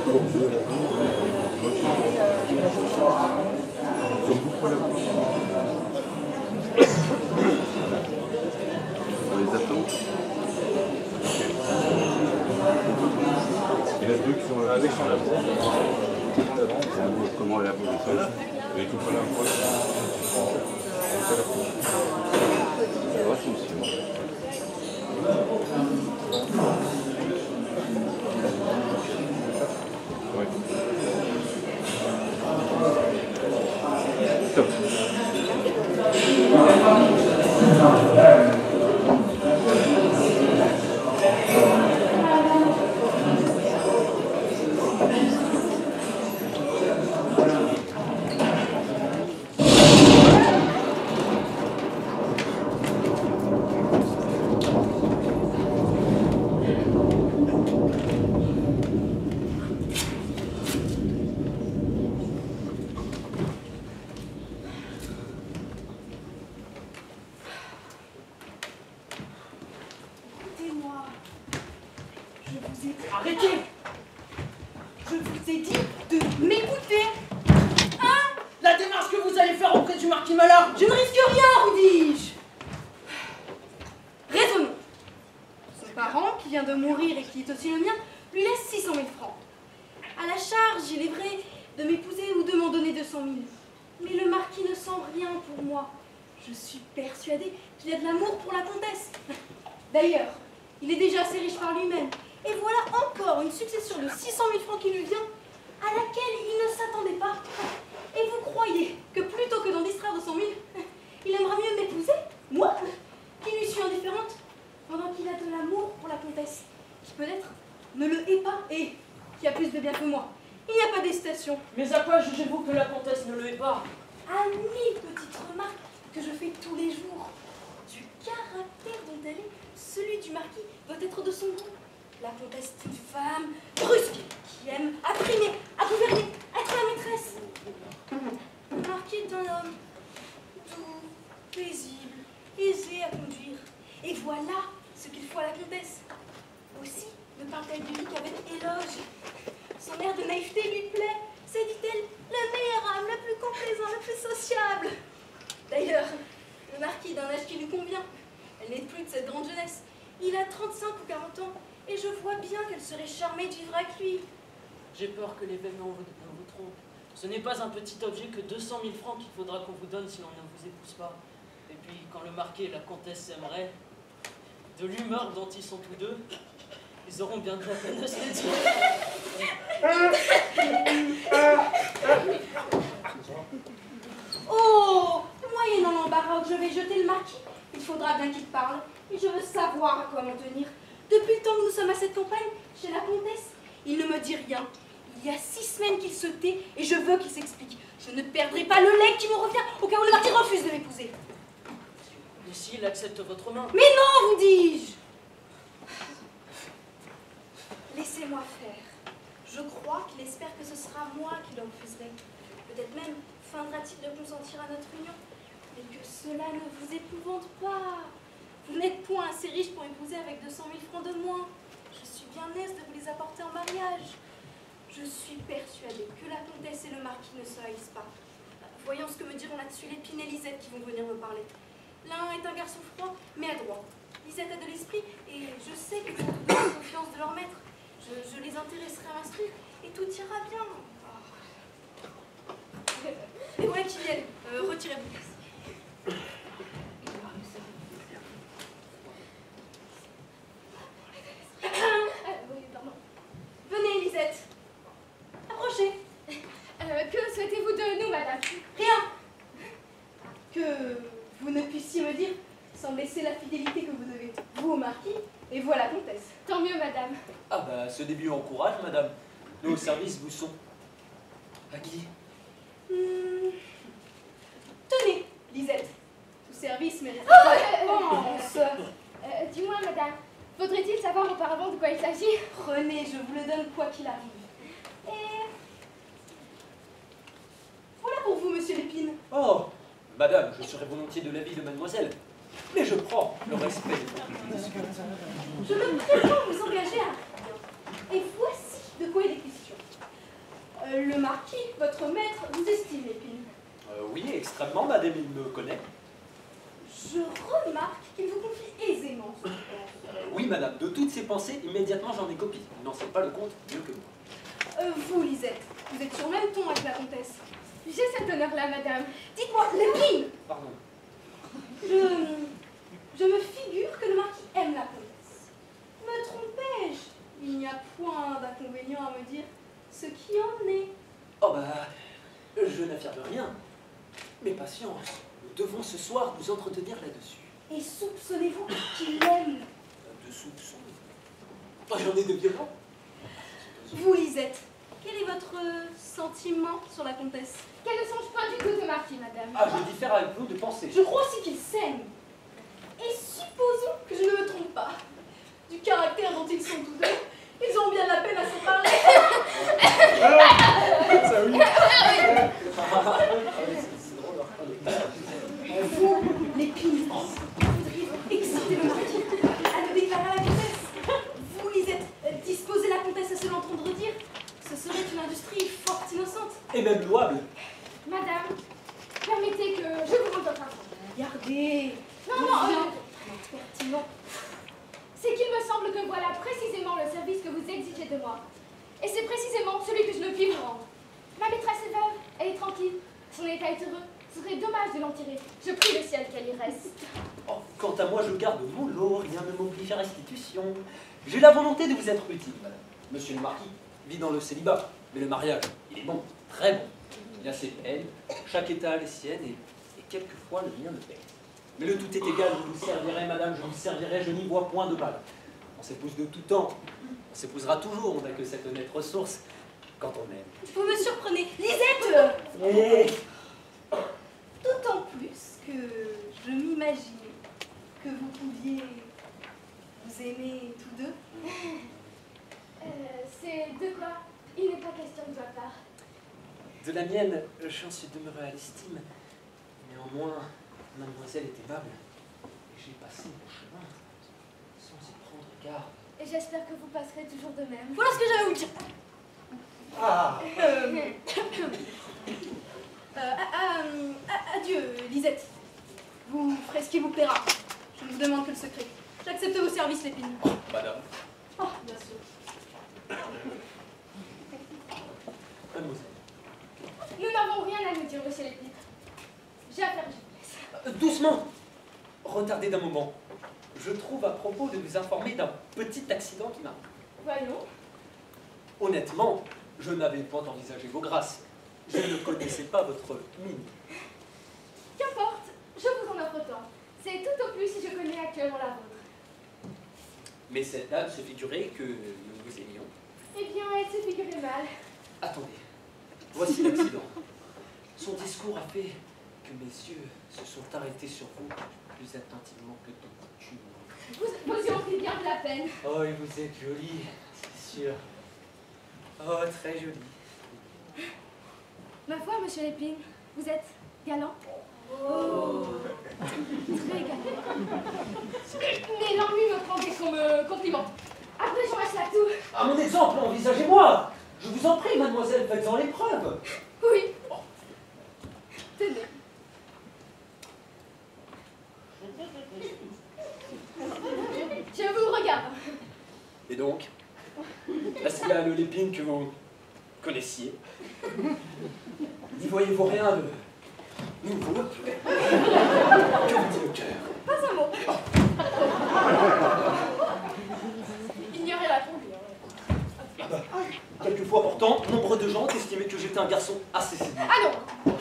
On les attend. Il y a deux qui sont avec son comment elle a posé ça. Et tout là. Ouais. Top. Arrêtez! Je vous ai dit de m'écouter! Hein? La démarche que vous allez faire auprès du marquis Mallard, je ne risque rien, vous dis-je! Raisonnons. Son parent, qui vient de mourir et qui est aussi le mien, lui laisse 600 000 francs. À la charge, il est vrai, de m'épouser ou de m'en donner 200 000. Mais le marquis ne sent rien pour moi. Je suis persuadée qu'il a de l'amour pour la comtesse. D'ailleurs, il est déjà assez riche par lui-même. Et voilà encore une succession de 600 000 francs qui lui vient, à laquelle il ne s'attendait pas. Et vous croyez que plutôt que d'en distraire de 100 000, il aimera mieux m'épouser, moi, qui lui suis indifférente, pendant qu'il a de l'amour pour la comtesse, qui peut-être ne le hait pas et qui a plus de bien que moi. Il n'y a pas d'hésitation. Mais à quoi jugez-vous que la comtesse ne le hait pas? À 1000 petites remarques que je fais tous les jours. Du caractère dont elle est, celui du marquis doit être de son goût. La comtesse est une femme brusque, qui aime apprimer, à gouverner, être la maîtresse. Le marquis est un homme doux, paisible, aisé à conduire. Et voilà ce qu'il faut à la comtesse. Aussi ne parle-t-elle de lui qu'avec éloge. Son air de naïveté lui plaît. C'est, dit-elle, le meilleur homme, le plus complaisant, le plus sociable. D'ailleurs, le marquis d'un âge qui lui convient. Elle n'est plus de cette grande jeunesse. Il a 35 ou 40 ans. Et je vois bien qu'elle serait charmée de vivre avec lui. J'ai peur que l'événement vous trompe. Ce n'est pas un petit objet que 200 000 francs qu'il faudra qu'on vous donne si l'on ne vous épouse pas. Et puis, quand le marquis et la comtesse s'aimeraient, de l'humeur dont ils sont tous deux, ils auront bien de la peine de se le dire. Oh, moyennant l'embarras où je vais jeter le marquis, il faudra bien qu'il parle. Et je veux savoir à quoi m'en tenir. Depuis le temps que nous sommes à cette campagne, chez la comtesse, il ne me dit rien. Il y a 6 semaines qu'il se tait et je veux qu'il s'explique. Je ne perdrai pas le legs qui me revient au cas où le marquis refuse de m'épouser. Et s'il accepte votre main? Mais non, vous dis-je! Laissez-moi faire. Je crois qu'il espère que ce sera moi qui le refuserai. Peut-être même feindra-t-il de consentir à notre union. Mais que cela ne vous épouvante pas. Vous n'êtes point assez riche pour épouser avec 200 000 francs de moins. Je suis bien aise de vous les apporter en mariage. Je suis persuadée que la comtesse et le marquis ne se haïssent pas. Voyons ce que me diront là-dessus Lépine et Lisette qui vont venir me parler. L'un est un garçon froid, mais adroit. Lisette a de l'esprit, et je sais qu'ils ont toute la confiance de leur maître. Je les intéresserai à m'instruire, et tout ira bien. Oh. Et voilà qui viennent. Retirez-vous. Venez, Lisette. Approchez. Que souhaitez-vous de nous, madame? Rien. Que vous ne puissiez me dire sans blesser la fidélité que vous devez, vous au marquis et vous à la comtesse. Tant mieux, madame. Ah bah, ce début encourage, madame. Nos services vous sont... À qui? Tenez, Lisette. Tout service mérite récompense. Dis-moi, madame, faudrait-il savoir auparavant de quoi il s'agit? Prenez, je vous le donne quoi qu'il arrive. Et... voilà pour vous, monsieur Lépine. Oh, madame, je serais volontiers de l'avis de mademoiselle. Mais je prends le respect de votre discute. Je me prétends vous engager à rien. Et voici de quoi il est question. Le marquis, votre maître, vous estime, Lépine. Oui, extrêmement, madame, il me connaît. Je remarque qu'il vous confie aisément son pense. Oui, madame, de toutes ses pensées, immédiatement j'en ai copie. Il n'en sait pas le compte mieux que moi. Vous, Lisette, vous êtes sur le même ton avec la comtesse. J'ai cet honneur-là, madame. Dites-moi, Lépine, Pardon. je me figure que le marquis aime la comtesse. Me trompais-je? Il n'y a point d'inconvénient à me dire ce qui en est. Oh bah, je n'affirme rien. Mais patience, nous devons ce soir nous entretenir là-dessus. Et soupçonnez-vous qu'il l'aime? De soupçons. Oh, j'en ai de violents. Vous, Lisette, quel est votre sentiment sur la comtesse? Qu'elle ne songe pas du tout au marquis, madame. Ah, je diffère avec vous de pensée. Je crois aussi qu'il s'aime. Et supposons que je ne me trompe pas. Du caractère dont ils sont tous deux, ils ont bien la peine à se parler. Ça oui. C'est drôle. Vous, Lépine, vous voudriez exciter le marquis à le déclarer à la comtesse. Vous, Lisette, disposer la comtesse à se l'entendre dire, ce serait une industrie fort innocente. Et même louable. Madame, permettez que je vous rende votre argent. Regardez. Non, Pertinent. c'est qu'il me semble que voilà précisément le service que vous exigez de moi. Et c'est précisément celui que je ne puis vous rendre. Ma maîtresse est veuve, elle est tranquille, son état est heureux. Ce serait dommage de l'en tirer. Je prie le ciel qu'elle y reste. Oh, quant à moi, je garde mon lot, rien ne m'oblige à restitution. J'ai la volonté de vous être utile, madame. Monsieur le marquis vit dans le célibat, mais le mariage, il est bon, très bon. Il a ses peines, chaque état a les siennes, et quelquefois le mien me paie. Mais le tout est égal, je vous servirai, madame, je vous servirai, je n'y vois point de mal. On s'épouse de tout temps, on s'épousera toujours, on n'a que cette honnête ressource quand on aime. Vous me surprenez. Lisette! Eh, D'autant plus que je m'imaginais que vous pouviez vous aimer tous deux. C'est de quoi il n'est pas question de ma part. de la mienne, j'en suis demeuré à l'estime. Néanmoins, mademoiselle est aimable, et j'ai passé mon chemin sans y prendre garde. Et j'espère que vous passerez toujours de même. Voilà ce que j'avais à vous dire. Ah! Adieu, Lisette. Vous ferez ce qui vous plaira. Je ne vous demande que le secret. J'accepte vos services, Lépine. Madame. Oh, bien sûr. Mademoiselle. Nous n'avons rien à nous dire, monsieur Lépine. J'ai affaire, je vous laisse. Doucement! Retardez d'un moment. Je trouve à propos de vous informer d'un petit accident qui m'arrive. Voyons. Honnêtement, je n'avais pas envisagé vos grâces. Je ne connaissais pas votre mine. Qu'importe, je vous en offre tant. C'est tout au plus si je connais actuellement la vôtre. Mais cette dame se figurait que nous vous aimions. Eh bien, elle se figurait mal. Attendez, voici l'accident. Son discours a fait que mes yeux se sont arrêtés sur vous plus attentivement que de coutume. Vous y en pris bien de la peine. Oh, et vous êtes jolie, c'est sûr. Oh, très jolie. Ma foi, monsieur Lépine, vous êtes galant. Oh. Très galant. Mais l'ennui me prend dès qu'on me complimente. Après, j'en lâche la toux. À mon exemple, envisagez-moi. Je vous en prie, mademoiselle, faites-en l'épreuve. Oui. Tenez. Je vous regarde. Et donc, est-ce là le Lépine que vous connaissiez? N'y voyez-vous rien de nouveau? Que vous dit le cœur? Pas un mot. Ignorez la tombée. Ah bah, quelquefois pourtant, nombre de gens ont estimé que j'étais un garçon assez séduisant. Ah non.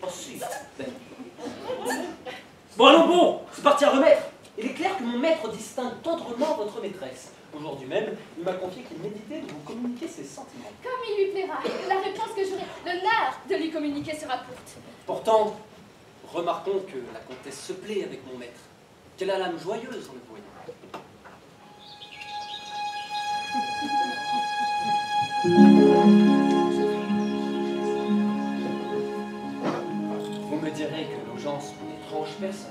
Oh si. Ben. Bon allons bon, c'est parti à remettre. Il est clair que mon maître distingue tendrement votre maîtresse. Aujourd'hui même, il m'a confié qu'il méditait de vous communiquer ses sentiments. Comme il lui plaira, la réponse que j'aurai l'honneur de lui communiquer sera courte. Pourtant, remarquons que la comtesse se plaît avec mon maître, qu'elle a l'âme joyeuse en le voyant. Vous me direz que nos gens sont d'étranges personnes.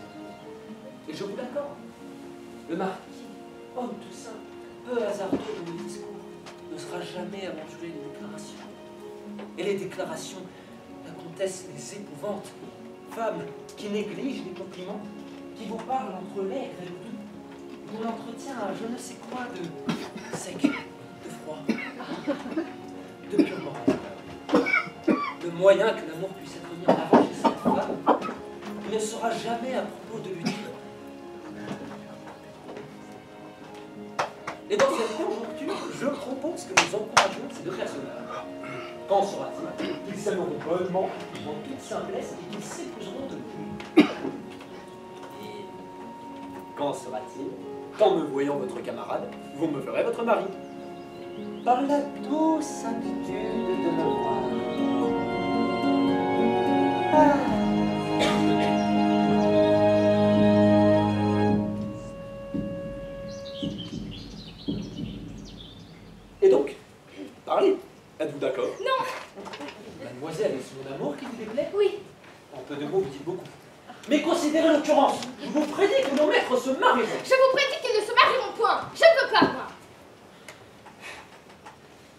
Et je vous l'accorde. Le marquis, homme tout simple, peu hasardeux de mes discours, ne sera jamais aventuré d'une déclaration. Et les déclarations, la comtesse les épouvante. Femme qui néglige les compliments, qui vous parle entre l'aigre et le doux, dont l'entretien a je ne sais quoi de sec, de froid, de pure morale. Le moyen que l'amour puisse être mis en avant chez cette femme ne sera jamais à propos de lui dire. Et dans cette conjoncture, je propose que nous encouragions ces deux personnages. Quand sera-t-il qu'ils s'aimeront bonnement, en toute simplesse, et qu'ils s'épouseront de plus? Et quand sera-t-il qu'en me voyant votre camarade, vous me ferez votre mari? Par la douce habitude de me voir. Et donc, parlez. Êtes-vous d'accord? Non. Mademoiselle, est-ce mon amour qui vous déplaît? Oui. En peu de mots, vous dites beaucoup. Mais considérez l'occurrence. Je vous prédis que nos maîtres se marieront. Je vous prédis qu'ils ne se marieront point. Je ne veux pas, moi.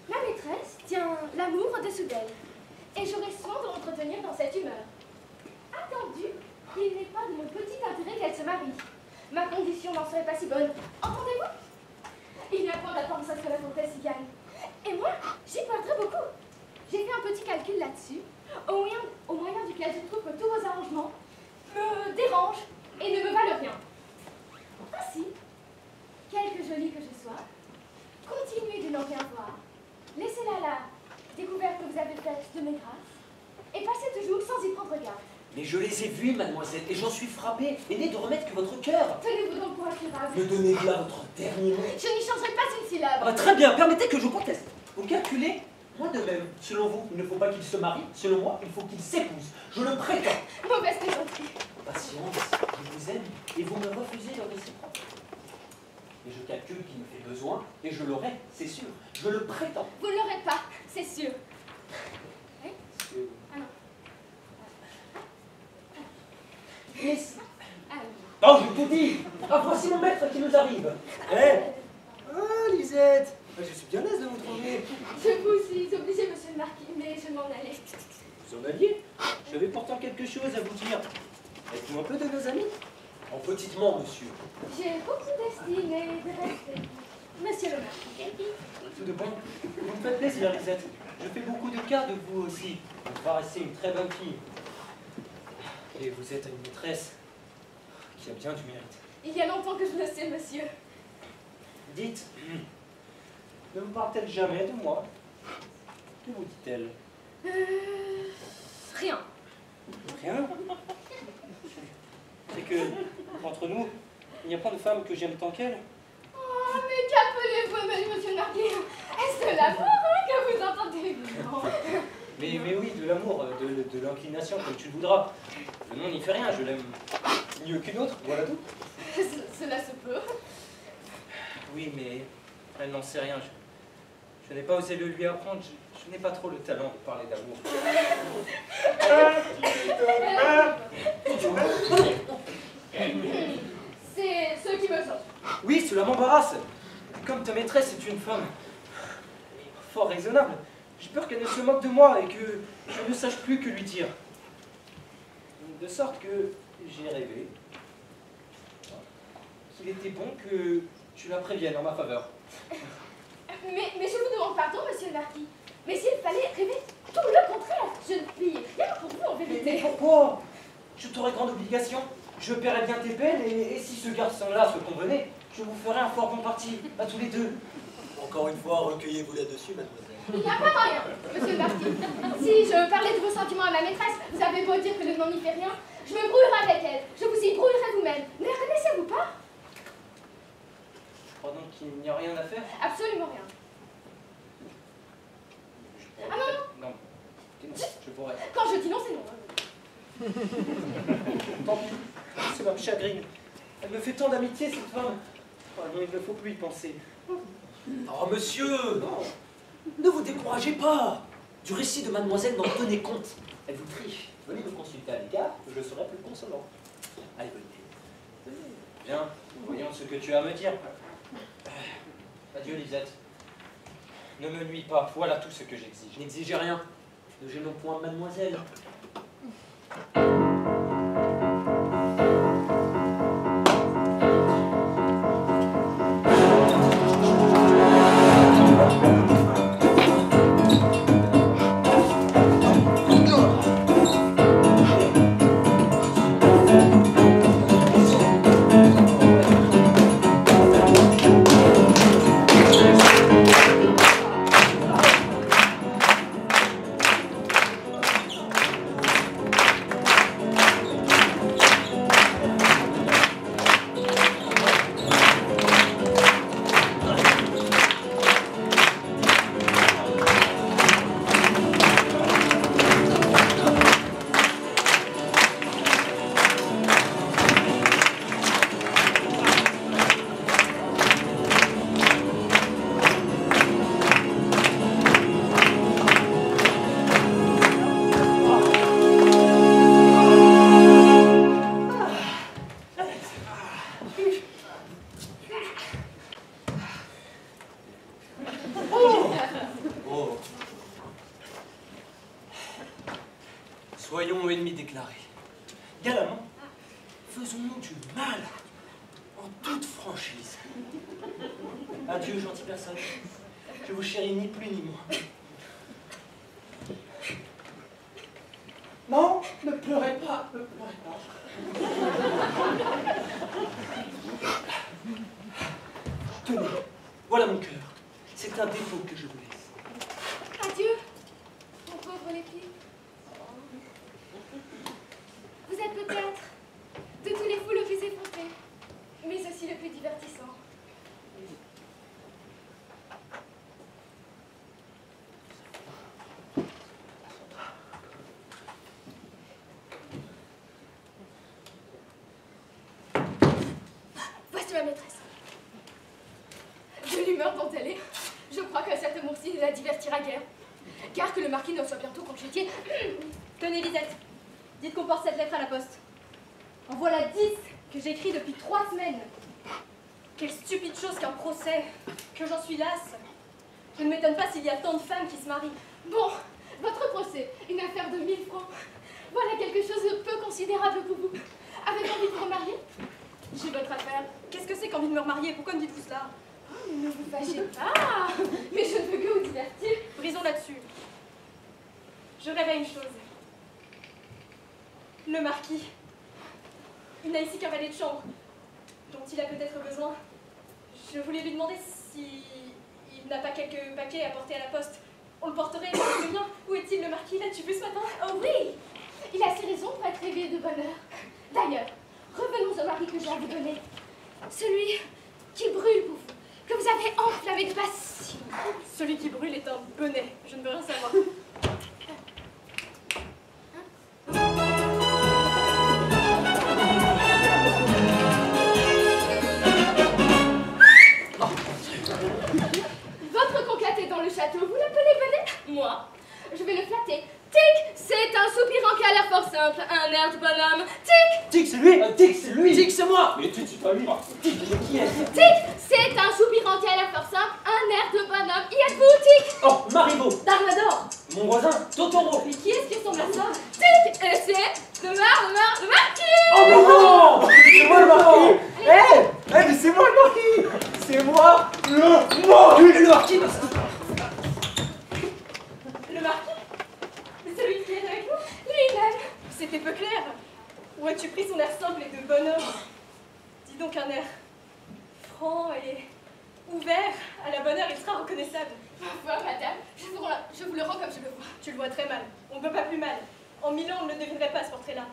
Ma maîtresse tient l'amour au-dessous d'elle. Et j'aurai soin de l'entretenir dans cette humeur. Attendu qu'il n'est pas de mon petit intérêt qu'elle se marie. Ma condition n'en serait pas si bonne. Entendez-vous? Il n'y a point d'attente à ce que la comtesse y gagne. Et moi, j'y perdrai beaucoup. J'ai fait un petit calcul là-dessus, au moyen duquel je trouve que tous vos arrangements me dérangent et ne me valent rien. Ainsi, quelque jolie que je sois, continuez de n'en rien voir. Laissez-la la découverte que vous avez faite de mes grâces et passez toujours sans y prendre garde. Mais je les ai vus, mademoiselle, et j'en suis frappé, et n'est de remettre que votre cœur. Tenez-vous donc pour incurable. Me donnez là votre dernier mot. Je n'y changerai pas une syllabe. Ah, très bien, permettez que je conteste. Vous calculez? Moi de même. Selon vous, il ne faut pas qu'il se marie. Selon moi, il faut qu'il s'épouse. Je le prétends. Mauvaise plaisanterie. Patience, je vous aime, et vous me refusez le réciproque. Et je calcule qu'il me fait besoin, et je l'aurai, c'est sûr. Je le prétends. Vous ne l'aurez pas, c'est sûr. Ah non. Mais... Ah, Oh, je te dis. Ah, voici mon maître qui nous arrive. Ah, Lisette, je suis bien aise de vous trouver. je vous suis obligée, monsieur le marquis, mais je m'en allais. Vous en alliez? J'avais pourtant quelque chose à vous dire. Êtes-vous un peu de nos amis? En petitement, monsieur. J'ai beaucoup d'estime et de respect. Monsieur le marquis. Tout de bon. Vous me faites plaisir, Lisette. Je fais beaucoup de cas de vous aussi. Vous paraissez une très bonne fille. Et vous êtes une maîtresse qui a bien du mérite. Il y a longtemps que je le sais, monsieur. Dites, ne vous parle-t-elle jamais de moi? Que vous dit-elle? Rien. Rien. C'est que, entre nous, il n'y a pas de femme que j'aime tant qu'elle. Oh, mais qu'appelez-vous, monsieur le marquis? Est-ce de l'amour que vous entendez? Non. Mais oui, de l'amour, de l'inclination, comme tu le voudras. Le nom n'y fait rien, je l'aime mieux qu'une autre, voilà tout. Cela se peut. Oui, mais elle n'en sait rien. Je n'ai pas osé le lui apprendre. Je n'ai pas trop le talent de parler d'amour. C'est ce qui me sauve. Oui, cela m'embarrasse. Comme ta maîtresse est une femme fort raisonnable, j'ai peur qu'elle ne se moque de moi et que je ne sache plus que lui dire. De sorte que j'ai rêvé qu'il était bon que tu la préviennes en ma faveur. Mais je vous demande pardon, monsieur le marquis. Mais s'il fallait rêver tout le contraire, je ne puis rien pour vous en Mais vérité. pourquoi? Je t'aurais grande obligation. Je paierais bien tes peines et si ce garçon-là se convenait, je vous ferais un fort bon parti, à tous les deux. Encore une fois, recueillez-vous là-dessus, mademoiselle. Il n'y a pas moyen, monsieur le marquis. Si je parlais de vos sentiments à ma maîtresse, vous avez beau dire que le nom n'y fait rien, je me brouillerai avec elle. Je vous y brouillerai vous-même. Ne la connaissez-vous pas? Je crois donc qu'il n'y a rien à faire. Absolument rien. Ah non, Non. Je pourrais. quand je dis non, c'est non. Tant pis, cela me chagrine. Elle me fait tant d'amitié, cette femme. Oh non, il ne faut plus y penser. Oh, monsieur, non. Ne vous découragez pas. Du récit de mademoiselle, n'en tenez compte. Elle vous triche. Venez me consulter à l'écart, je serai plus consolant. Allez, venez. Bien, voyons ce que tu as à me dire. Adieu, Lisette. Ne me nuis pas, voilà tout ce que j'exige. N'exigez rien. Ne gênons point mademoiselle. Oh, Soyons ennemis déclarés. Galamment, faisons-nous du mal en toute franchise. Adieu, gentille personne. Je vous chéris ni plus ni moins. Non, ne pleurez pas, ne pleurez pas. Tenez, voilà mon cœur. C'est un dépôt que je vous laisse. Adieu, mon pauvre Lépi. Vous êtes peut-être de tous les fous le plus effronté, mais aussi le plus divertissant. Voici ma maîtresse. De l'humeur dont elle est, je crois que cet amour-ci ne la divertira guère. Car que le marquis ne soit bientôt congédié. Tenez, Lisette, dites qu'on porte cette lettre à la poste. En voilà 10 que j'écris depuis 3 semaines. Quelle stupide chose qu'un procès, que j'en suis lasse. Je ne m'étonne pas s'il y a tant de femmes qui se marient. Bon, votre procès, une affaire de 1000 francs. Voilà quelque chose de peu considérable pour vous. Avez-vous envie de vous remarier? J'ai votre affaire. Qu'est-ce que c'est qu'envie de me remarier? Pourquoi me dites-vous cela? Oh, ne vous fâchez pas. Mais je ne veux que vous divertir. Brisons là-dessus. Je rêvais une chose. Le marquis. Il n'a ici qu'un valet de chambre, dont il a peut-être besoin. Je voulais lui demander si il n'a pas quelques paquets à porter à la poste. On le porterait dans le mien. Où est-il, le marquis? L'as-tu vu ce matin? Oh oui, il a ses raisons pour être réveillé de bonne heure. D'ailleurs, revenons au mari que j'ai à vous donner. Celui qui brûle pour vous, que vous avez enflammé de passion. Celui qui brûle est un bonnet. Je ne veux rien savoir. Votre conquête est dans le château, vous l'appelez bonnet? Moi, je vais le flatter. Tic, c'est un soupirant qui a l'air fort simple, un air de bonhomme. Tic, Tic, c'est lui! Tic, c'est lui! Tic, c'est moi! Mais tu pas lui. Tic, mais qui est-ce? tic, c'est un soupirant qui a l'air fort simple, un air de bonhomme. Y êtes-vous, tic? Oh, Marivaux! Darmador! Mon voisin, Totoro! Mais qui est-ce qui ressemble à ça? Tic, et c'est le marquis. Oh non! C'est moi le marquis! Mais c'est moi le marquis! C'est moi le marquis! Le marquis! Le marquis? C'est celui qui est avec nous? Lui-même. C'était peu clair. Où as-tu pris son air simple et de bonhomme? Dis donc un air franc et ouvert. À la bonne heure, il sera reconnaissable. Ma foi, madame, je vous le rends comme je le vois. Tu le vois très mal. On ne peut pas plus mal. En 1000 ans, on ne le devinerait pas, ce portrait-là.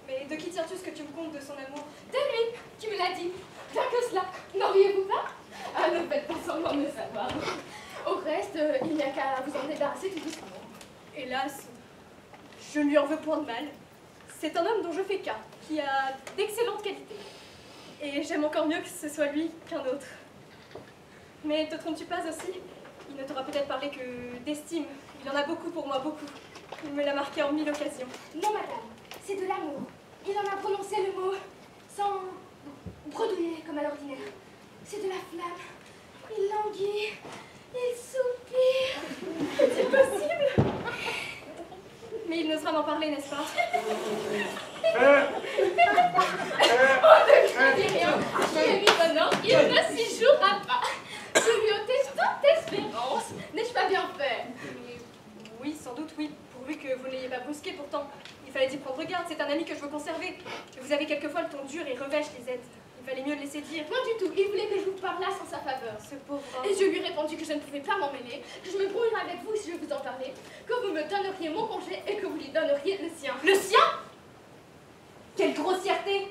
Mais de qui tiens-tu ce que tu me contes de son amour? De lui, qui me l'a dit. Rien que cela, n'en riez-vous pas? Ah, ne faites pas semblant de le savoir. Au reste, il n'y a qu'à vous en débarrasser tout doucement. Hélas, je ne lui en veux point de mal. C'est un homme dont je fais cas, qui a d'excellentes qualités. Et j'aime encore mieux que ce soit lui qu'un autre. Mais te trompes-tu pas aussi? Il ne t'aura peut-être parlé que d'estime. Il en a beaucoup pour moi, beaucoup. Il me l'a marqué en 1000 occasions. Non, madame, c'est de l'amour. Il en a prononcé le mot sans bredouiller comme à l'ordinaire. C'est de la flamme. Il languit, il soupire. C'est possible? n'ose pas m'en parler, n'est-ce pas? Je ne dis rien. Je lui donne il ne s'y jouera pas. Je lui ôtais toute espérance. N'ai-je pas bien fait? Oui, sans doute, oui. Pourvu que vous ne l'ayez pas brusqué, pourtant. Il fallait y prendre garde, c'est un ami que je veux conserver. Vous avez quelquefois le ton dur et revêche les aides. Il fallait mieux le laisser dire. Point du tout. Il voulait que je vous parlasse en sa faveur. Ce pauvre homme. Et je lui ai répondu que je ne pouvais pas m'en mêler, que je me brouillerais avec vous si je vous en parlais, que vous me donneriez mon congé et que vous lui donneriez le sien. Le sien? Quelle grossièreté!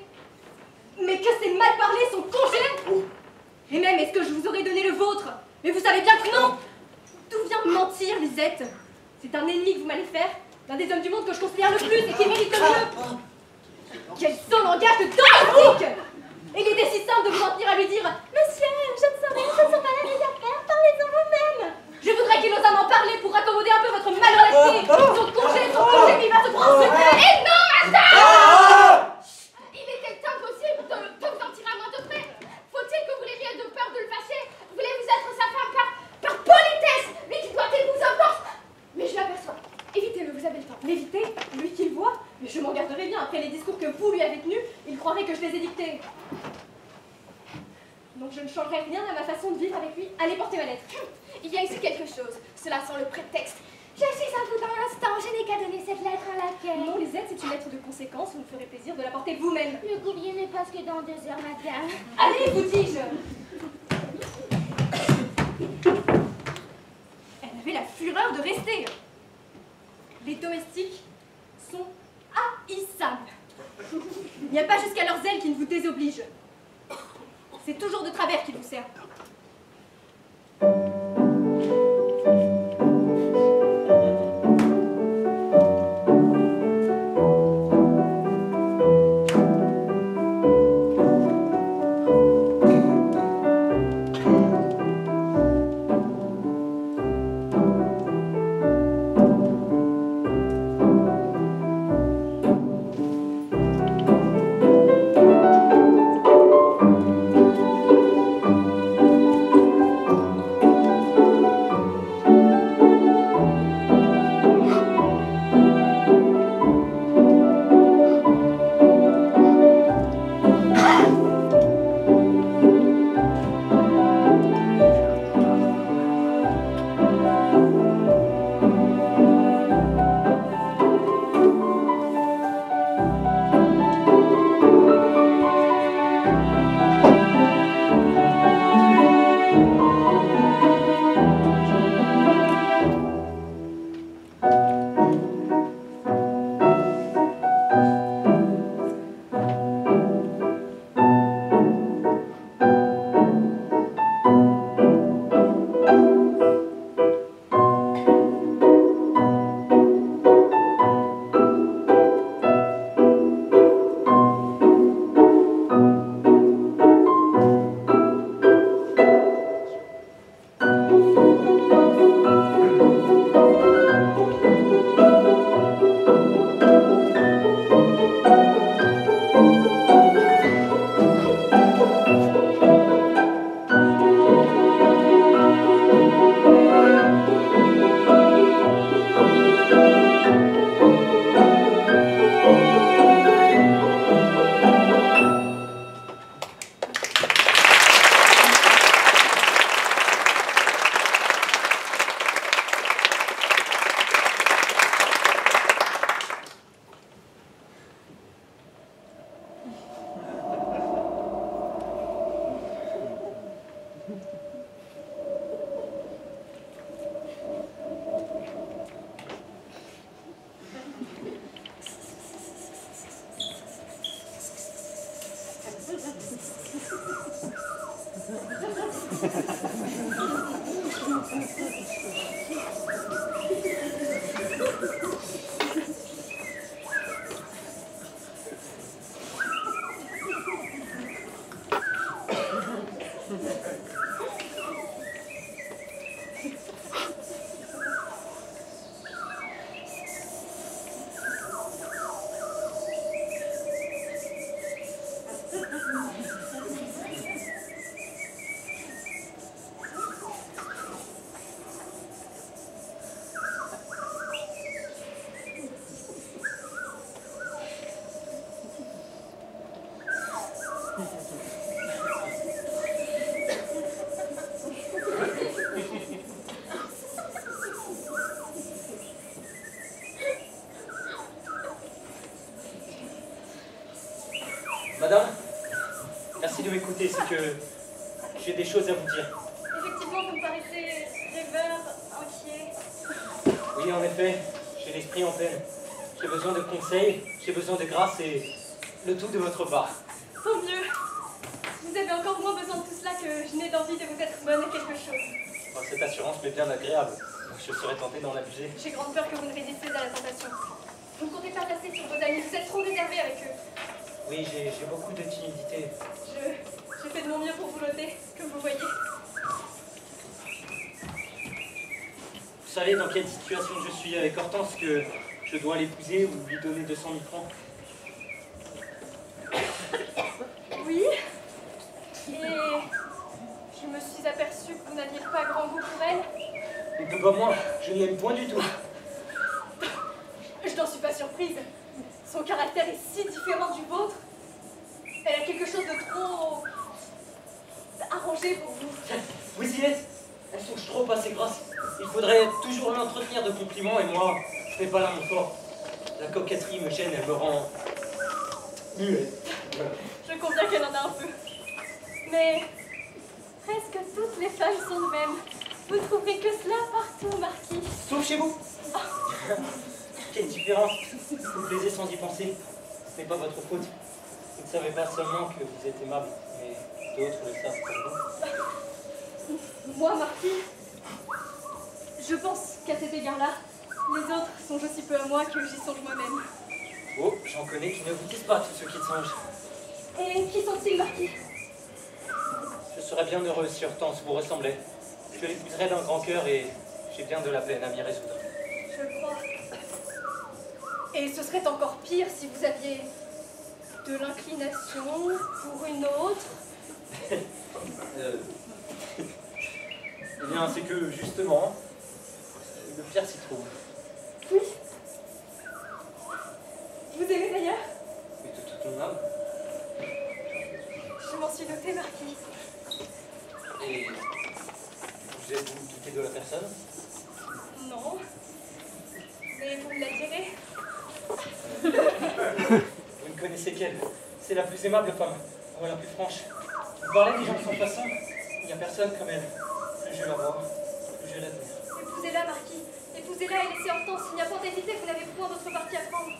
Mais que c'est mal parlé, son congé! Et même, est-ce que je vous aurais donné le vôtre? Mais vous savez bien que non! D'où vient mentir, Lisette? C'est un ennemi que vous m'allez faire, l'un des hommes du monde que je considère le plus et qui mérite le mieux! Quel son langage de domestique! Et il était si simple de vous en tenir à lui dire: Monsieur, je ne saurais, ce ne sont pas la meilleure affaire, parlez-en vous-même! Je voudrais qu'il osât m'en parler pour raccommoder un peu votre malhonnêteté! Son congé, il va se prendre ce temps! Et non, madame! Il était impossible de vous en tirer à main de près. Faut-il que vous l'ayez de peur de le fâcher? Voulez-vous être sa femme par politesse? Lui qui doit épouser en force. Mais je l'aperçois. Évitez-le, vous avez le temps. L'éviter? Lui qui le voit? Mais je m'en garderai bien, après les discours que vous lui avez tenus, il croirait que je les ai dictés. Donc je ne changerai rien à ma façon de vivre avec lui. Allez, portez ma lettre. Il y a ici quelque chose. Cela sent le prétexte. Je suis à vous dans l'instant. Je n'ai qu'à donner cette lettre à laquelle... Non, Lisette, c'est une lettre de conséquence. Vous me ferez plaisir de la porter vous-même. Le courrier n'est pas que dans 2 heures, madame. Allez, vous dis-je. Elle avait la fureur de rester. Les domestiques sont haïssables. Il n'y a pas jusqu'à leurs ailes qui ne vous désobligent. C'est toujours de travers qu'ils vous servent. Madame, merci de m'écouter, c'est que j'ai des choses à vous dire. Effectivement, vous me paraissez rêveur, inquiet. Oui, en effet, j'ai l'esprit en peine. J'ai besoin de conseils, j'ai besoin de grâce et le tout de votre part. Tant mieux. Vous avez encore moins besoin de tout cela que je n'ai d'envie de vous être bonne à quelque chose. Oh, cette assurance m'est bien agréable. Je serais tenté d'en abuser. J'ai grande peur que vous ne résistiez à la tentation. Vous ne comptez pas passer sur vos amis, vous êtes trop réservé avec eux. Oui, j'ai beaucoup de timidité. J'ai fait de mon mieux pour vous noter, comme vous voyez. Vous savez dans quelle situation je suis avec Hortense, que je dois l'épouser ou lui donner 200 000 francs? Oui. Et je me suis aperçue que vous n'aviez pas grand goût pour elle. Et de pas moi, je ne l'aime point du tout. Je n'en suis pas surprise. Son caractère est si différent du vôtre. Elle a quelque chose de trop arrangé pour vous. Vous y êtes? Elle songe trop à ses grâces. Il faudrait toujours l'entretenir de compliments et moi, ce n'est pas là mon fort. La coquetterie me gêne, elle me rend muet. Voilà. Je conviens qu'elle en a un peu. Mais presque toutes les femmes sont de même. Vous trouverez que cela partout, Marquis. Sauf chez vous. Quelle différence. Vous me plaisez sans y penser. Ce n'est pas votre faute. Vous ne savez pas seulement que vous êtes aimable, mais d'autres le savent comme vous. Moi, Marquis, je pense qu'à cet égard-là, les autres songent aussi peu à moi que j'y songe moi-même. Oh, j'en connais qui ne vous disent pas tout ce qu'ils songent. Et qui sont-ils, Marquis? Je serais bien heureux si Hortense vous ressemblait. Je l'épouserais d'un grand cœur et j'ai bien de la peine à m'y résoudre. Je le crois. Et ce serait encore pire si vous aviez de l'inclination pour une autre. Eh bien, c'est que, justement, le pire s'y trouve. Oui. Vous aimez d'ailleurs? Et de toute mon âme. Je m'en suis notée, Marquis. Et vous êtes-vous douté de la personne? Non. Mais vous me la direz? Vous ne connaissez qu'elle. C'est la plus aimable femme, ou la plus franche. Vous parlez des gens de son façon, il n'y a personne comme elle. Plus je la vois, plus je l'admire. Épousez-la, Marquis. Épousez-la et laissez Hortense. Il n'y a point d'hésiter, vous n'avez point d'autre parti à prendre.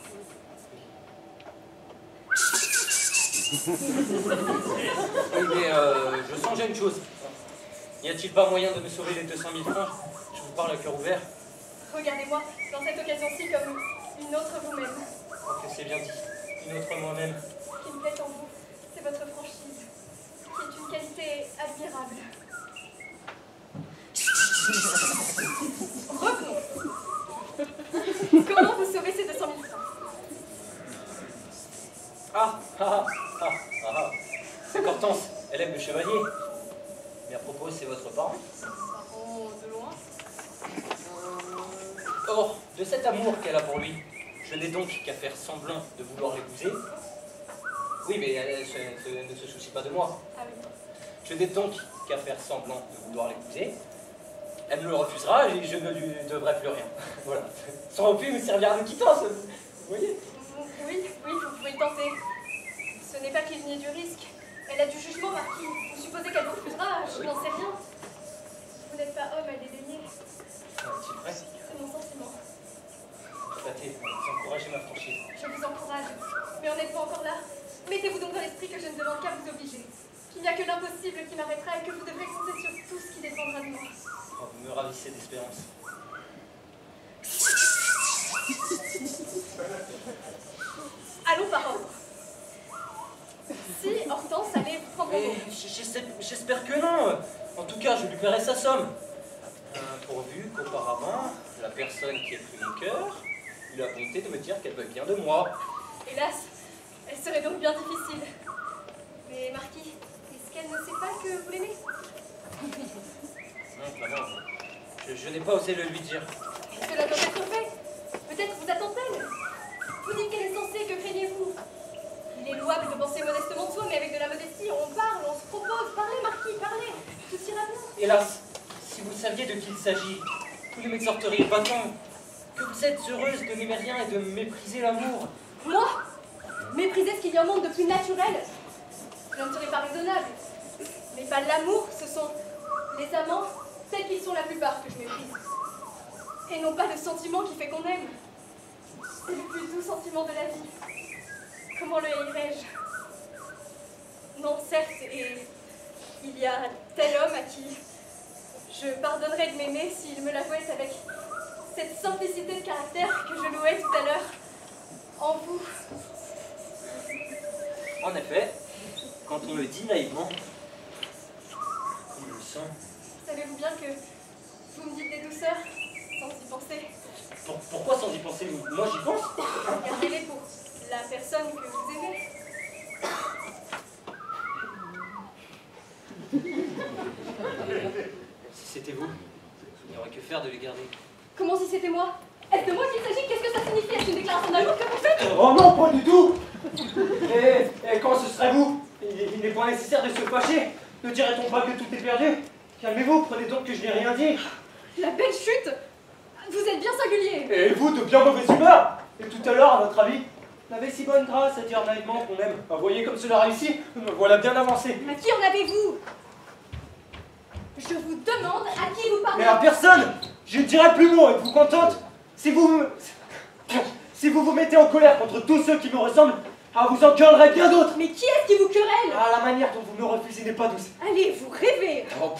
Oui, mais je songe à une chose. N'y a-t-il pas moyen de me sauver les 200 000 francs? Je vous parle à cœur ouvert. Regardez-moi dans cette occasion-ci comme une autre vous-même. Oh, que c'est bien dit. Une autre moi-même. Ce qui me plaît en vous, c'est votre franchise, qui est une qualité admirable. Revenons. Comment vous sauvez ces 200 000 francs? C'est qu'Hortense, elle aime le chevalier. Mais à propos, c'est votre parent. Oh, de loin. Or, de cet amour qu'elle a pour lui, je n'ai donc qu'à faire semblant de vouloir l'épouser. Oui, mais elle ne se soucie pas de moi. Ah oui. Je n'ai donc qu'à faire semblant de vouloir l'épouser. Elle me le refusera et je ne lui devrai plus rien. Voilà. Son refus me servira de quittance. Vous voyez? Oui, vous pouvez le tenter. Ce n'est pas qu'il n'y ait du risque. Elle a du jugement, Marquis. Vous supposez qu'elle vous refusera? Je n'en sais rien. Vous n'êtes pas homme à dédaigner. C'est vrai. C'est mon sentiment. Flattez, vous encouragez ma franchise. Je vous encourage. Mais en êtes-vous encore là? Mettez-vous donc dans l'esprit que je ne demande qu'à vous obliger. Qu'il n'y a que l'impossible qui m'arrêtera et que vous devrez compter sur tout ce qui dépendra de moi. Oh, vous me ravissez d'espérance. Allons par ordre. Si Hortense allait vous prendre en Mais main. j'espère que non. En tout cas, je lui paierai sa somme. Pourvu qu'auparavant, la personne qui a pris mon cœur eut la bonté de me dire qu'elle veut bien de moi. Hélas, elle serait donc bien difficile. Mais Marquis, est-ce qu'elle ne sait pas que vous l'aimez? Non, vraiment. Je n'ai pas osé le lui dire. Cela doit être fait. Peut-être vous attend-elle. Vous dites qu'elle est censée, que craignez-vous? Il est louable de penser modestement de soi, mais avec de la modestie, on parle, on se propose. Parlez, Marquis, parlez. Tout ira bien. Hélas, si vous saviez de qui il s'agit, vous ne m'exhorteriez pas tant. Que vous êtes heureuse de n'aimer rien et de mépriser l'amour. Moi? Mépriser ce qu'il y a au monde de plus naturel, je ne serai pas raisonnable. Mais pas l'amour, ce sont les amants, tels qu'ils sont la plupart, que je méprise. Et non pas le sentiment qui fait qu'on aime. C'est le plus doux sentiment de la vie. Comment le haïrais-je? Non, certes, et il y a tel homme à qui je pardonnerais de m'aimer s'il me l'avouait avec cette simplicité de caractère que je louais tout à l'heure en vous. En effet, quand on le dit naïvement, on le sent. Savez-vous bien que vous me dites des douceurs sans y penser? Pourquoi sans y penser? Moi j'y pense. Gardez-les pour la personne que vous aimez. Si c'était vous, il n'y aurait que faire de les garder. Comment si c'était moi? Est-ce de moi qu'il s'agit? Qu'est-ce que ça signifie? Est-ce une déclaration d'amour que vous faites? Oh non, pas du tout. Et quand ce serait vous? Il n'est pas nécessaire de se fâcher. Ne dirait-on pas que tout est perdu? Calmez-vous, prenez donc que je n'ai rien dit. La belle chute! Vous êtes bien singulier! Et vous, de bien mauvaise humeur. Et tout à l'heure, à votre avis, on avait si bonne grâce à dire naïvement qu'on aime. Ah, voyez comme cela réussit, me voilà bien avancé. À qui en avez-vous? Je vous demande à qui vous parlez. Mais à personne. Je ne dirai plus mot. Êtes-vous contente? Si vous vous mettez en colère contre tous ceux qui me ressemblent, ah, vous en querellerez bien d'autres. Mais qui est-ce qui vous querelle? Ah, la manière dont vous me refusez n'est pas douce. Allez, vous rêvez! Oh,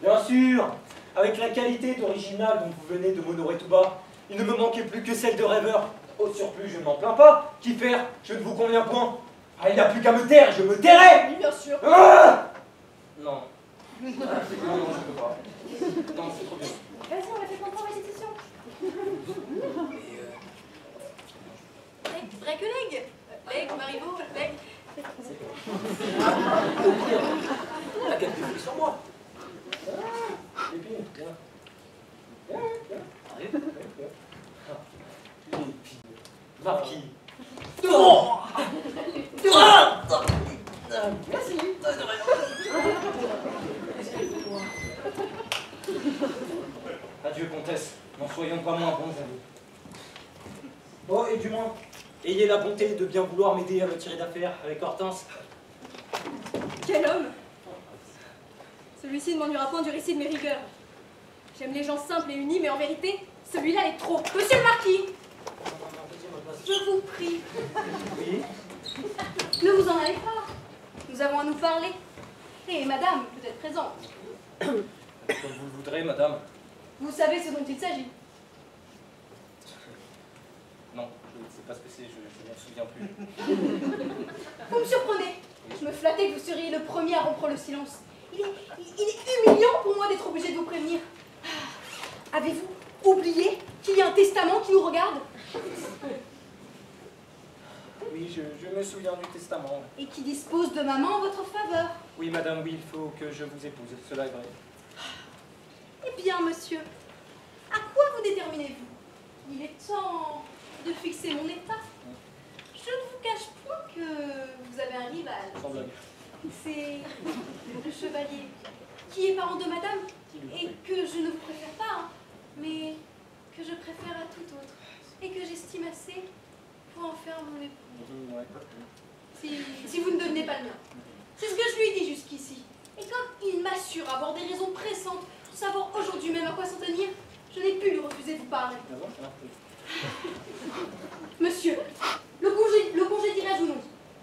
bien sûr, avec la qualité d'original dont vous venez de m'honorer tout bas, il ne me manquait plus que celle de rêveur. Au surplus, je ne m'en plains pas. Qu'y faire? Je ne vous conviens point. Ah, il n'y a plus qu'à me taire, je me tairai. Oui, bien sûr. Ah non. Non, je ne peux pas. Non, c'est trop bien. Vas-y, on la fait prendre en répétition. Break-a-leg. Leg, Marivaux, leg. La calcul sur moi. Et puis, viens. Arrive. Marquis. Merci. Adieu, comtesse. N'en soyons pas moins bons amis. Oh, et du moins, ayez la bonté de bien vouloir m'aider à me tirer d'affaire avec Hortense. Quel homme! Celui-ci ne m'ennuiera point du récit de mes rigueurs. J'aime les gens simples et unis, mais en vérité, celui-là est trop. Monsieur le Marquis! Je vous prie, Oui. ne vous en allez pas. Nous avons à nous parler. Et madame peut être présente. Comme vous le voudrez, madame. Vous savez ce dont il s'agit. Non, je ne sais pas ce que c'est, je ne m'en souviens plus. Vous me surprenez. Je me flattais que vous seriez le premier à rompre le silence. Il est humiliant pour moi d'être obligé de vous prévenir. Ah, avez-vous oublié qu'il y a un testament qui nous regarde? Oui, je me souviens du testament. Et qui dispose de ma main en votre faveur. Oui, madame, oui, il faut que je vous épouse, cela est vrai. Eh bien, monsieur, à quoi vous déterminez-vous? Il est temps de fixer mon état. Je ne vous cache point que vous avez un rival. Sans blague. C'est le chevalier, qui est parent de madame, et que je ne vous préfère pas, hein, mais que je préfère à tout autre, et que j'estime assez pour en faire mon époux. Ouais. Si vous ne devenez pas le mien. C'est ce que je lui ai dit jusqu'ici. Et quand il m'assure avoir des raisons pressantes pour savoir aujourd'hui même à quoi s'en tenir, je n'ai pu lui refuser de vous parler. Ah bon? Ah, oui. Monsieur, le congé dirais-je ou non?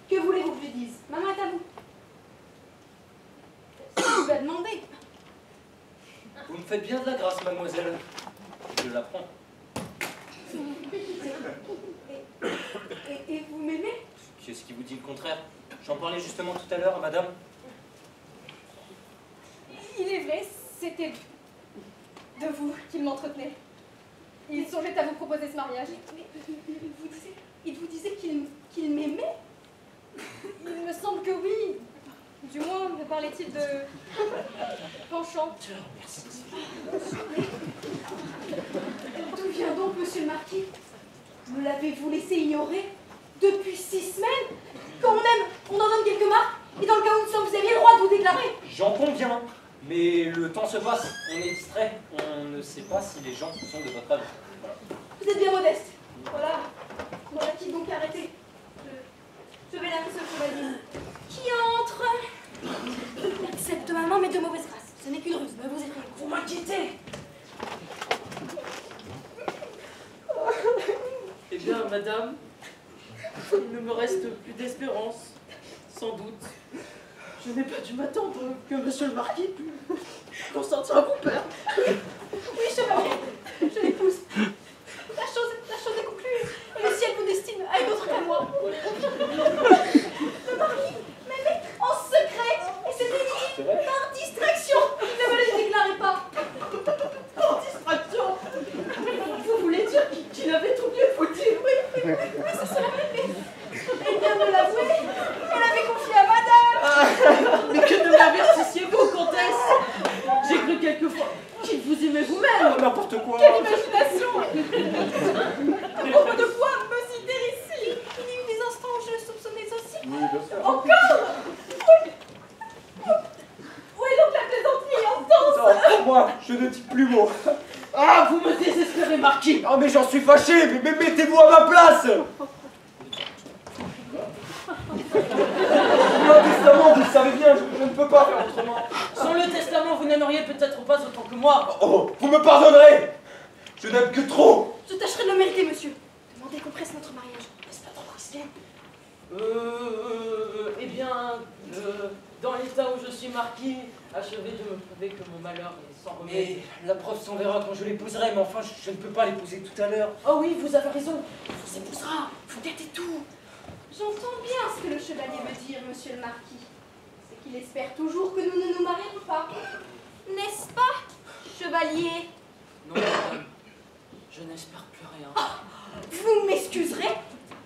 Que voulez-vous que je lui dise? Maman est à vous. Je vous l'ai demandé. Vous me faites bien de la grâce, mademoiselle. Je la prends. Et vous m'aimez? Qu'est-ce qui vous dit le contraire? J'en parlais justement tout à l'heure à madame. Il est vrai, c'était de vous qu'il m'entretenait. Il songeait à vous proposer ce mariage. Mais il vous disait qu'il m'aimait? Il me semble que oui. Du moins, me parlait-il de penchant. D'où vient donc, monsieur le marquis? Me l'avez-vous laissé ignorer depuis 6 semaines? Quand on aime, on en donne quelques marques, et dans le cas où nous sommes, vous aviez le droit de vous déclarer. J'en conviens, mais le temps se passe, on est distrait, on ne sait pas si les gens sont de votre avis. Voilà. Vous êtes bien modeste. Voilà qui donc arrêtez. Je vais l'annoncer au chevalier. Qui entre? madame. Il ne me reste plus d'espérance, sans doute. Je n'ai pas dû m'attendre que monsieur le marquis consentisse à mon père. Oui, chevalier, je l'épouse. La chose est conclue, et le ciel vous destine à une autre qu'à moi. Le marquis m'aimait en secret, et c'était dit par distraction. Ne me le déclarez pas. Par distraction. Vous voulez dire qu'il avait tout bien foutu? Oui, c'est cela. Elle vient de l'avouer. Elle avait confié à madame. Mais que ne m'avertissiez-vous, comtesse? J'ai cru quelquefois qu'il vous aimait vous-même. N'importe quoi. Quelle imagination. À propos de quoi me citer ici? Il y a eu des instants où je soupçonnais aussi. Oui, bien sûr. Encore. Où est donc la plaisanterie intense? Non, pour moi, je ne dis plus mot. Ah, vous me désespérez, marquis. Ah mais j'en suis fâché, mais mettez-vous à ma place. Le testament, vous le savez bien, je ne peux pas faire autrement. Sans le testament, vous n'aimeriez peut-être pas autant que moi. Oh, vous me pardonnerez. Je n'aime que trop. Je tâcherai de le mériter, monsieur. Demandez qu'on presse notre mariage. N'est-ce pas trop risqué? Eh bien, dans l'état où je suis marquis, achevez de me prouver que mon malheur est sans remède. Et la preuve s'en verra quand je l'épouserai, mais enfin, je ne peux pas l'épouser tout à l'heure. Oh oui, vous avez raison. On vous épousera. Vous gâtez tout. J'entends bien ce que le chevalier veut dire, monsieur le marquis. C'est qu'il espère toujours que nous ne nous marierons pas. N'est-ce pas, chevalier? Non, madame, je n'espère plus rien. Vous m'excuserez.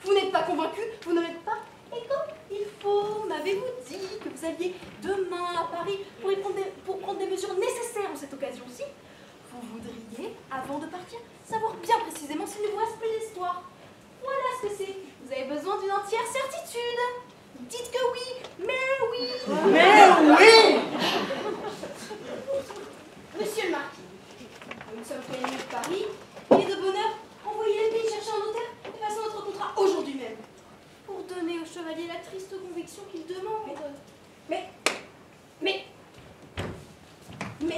Vous n'êtes pas convaincu, vous ne l'êtes pas. Et comme il faut, m'avez-vous dit que vous alliez demain à Paris pour prendre des mesures nécessaires en cette occasion-ci? Vous voudriez, avant de partir, savoir bien précisément s'il ne vous reste plus d'histoire. Voilà ce que c'est. Vous avez besoin d'une entière certitude. Dites que oui, mais oui. Mais oui! Monsieur le marquis, nous sommes réunis de Paris. Il est de bonne heure. Envoyez les pays chercher un notaire et passons notre contrat aujourd'hui même. Pour donner au chevalier la triste conviction qu'il demande. Mais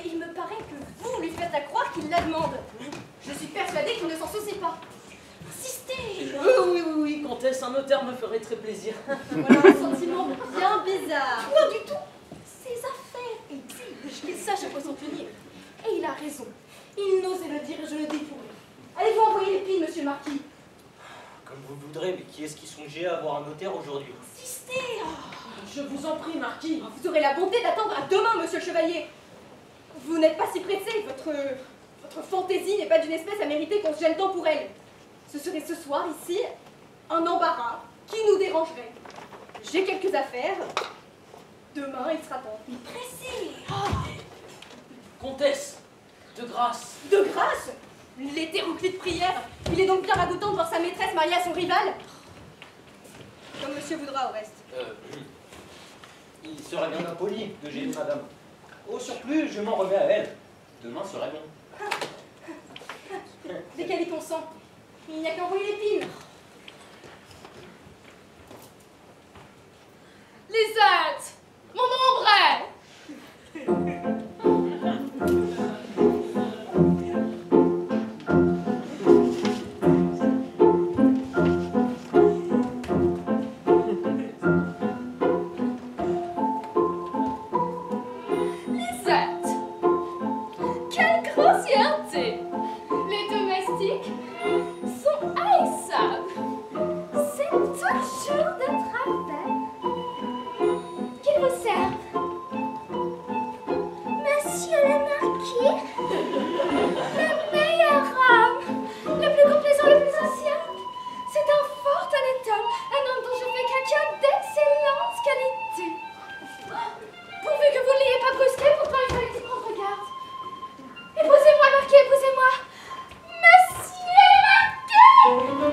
il me paraît que vous lui faites à croire qu'il la demande. Je suis persuadée qu'il ne s'en soucie pas. Insistez. Oui, comtesse, un notaire me ferait très plaisir. Voilà un sentiment bien bizarre. Pas du tout. Ses affaires exigent qu'il sache à quoi s'en tenir. Et il a raison. Il n'osait le dire et je le dis pour lui. Allez-vous envoyer les pines, monsieur le marquis? Comme vous voudrez, mais qui est-ce qui songeait à avoir un notaire aujourd'hui? Insistez. Je vous en prie, marquis. Vous aurez la bonté d'attendre à demain, monsieur le chevalier. Vous n'êtes pas si pressé. Votre fantaisie n'est pas d'une espèce à mériter qu'on se gêne tant pour elle. Ce serait ce soir, ici, un embarras qui nous dérangerait. J'ai quelques affaires. Demain, il sera temps. Mais pressé. Comtesse, de grâce. De grâce? L'hétéroclite de prière. Il est donc bien ragoûtant de voir sa maîtresse mariée à son rival. Comme monsieur voudra au reste. Il serait bien impoli de gêner madame. Au surplus, je m'en remets à elle. Demain serait bon. Dès qu'elle y consent, il n'y a qu'à envoyer les pines. Lisette, mon ombre. Lisette, quelle grossièreté. Les domestiques sont haïssables. C'est toujours de travers. Qu'ils vous servent. Monsieur le marquis, le meilleur homme, le plus complaisant, le plus ancien. C'est un fort honnête homme, un homme dont je fais quelqu'un d'excellente qualité. Pourvu que vous ne l'ayez pas brusqué, pourtant il fallait y prendre garde. Épousez-moi, marquis, épousez-moi. Monsieur le marquis!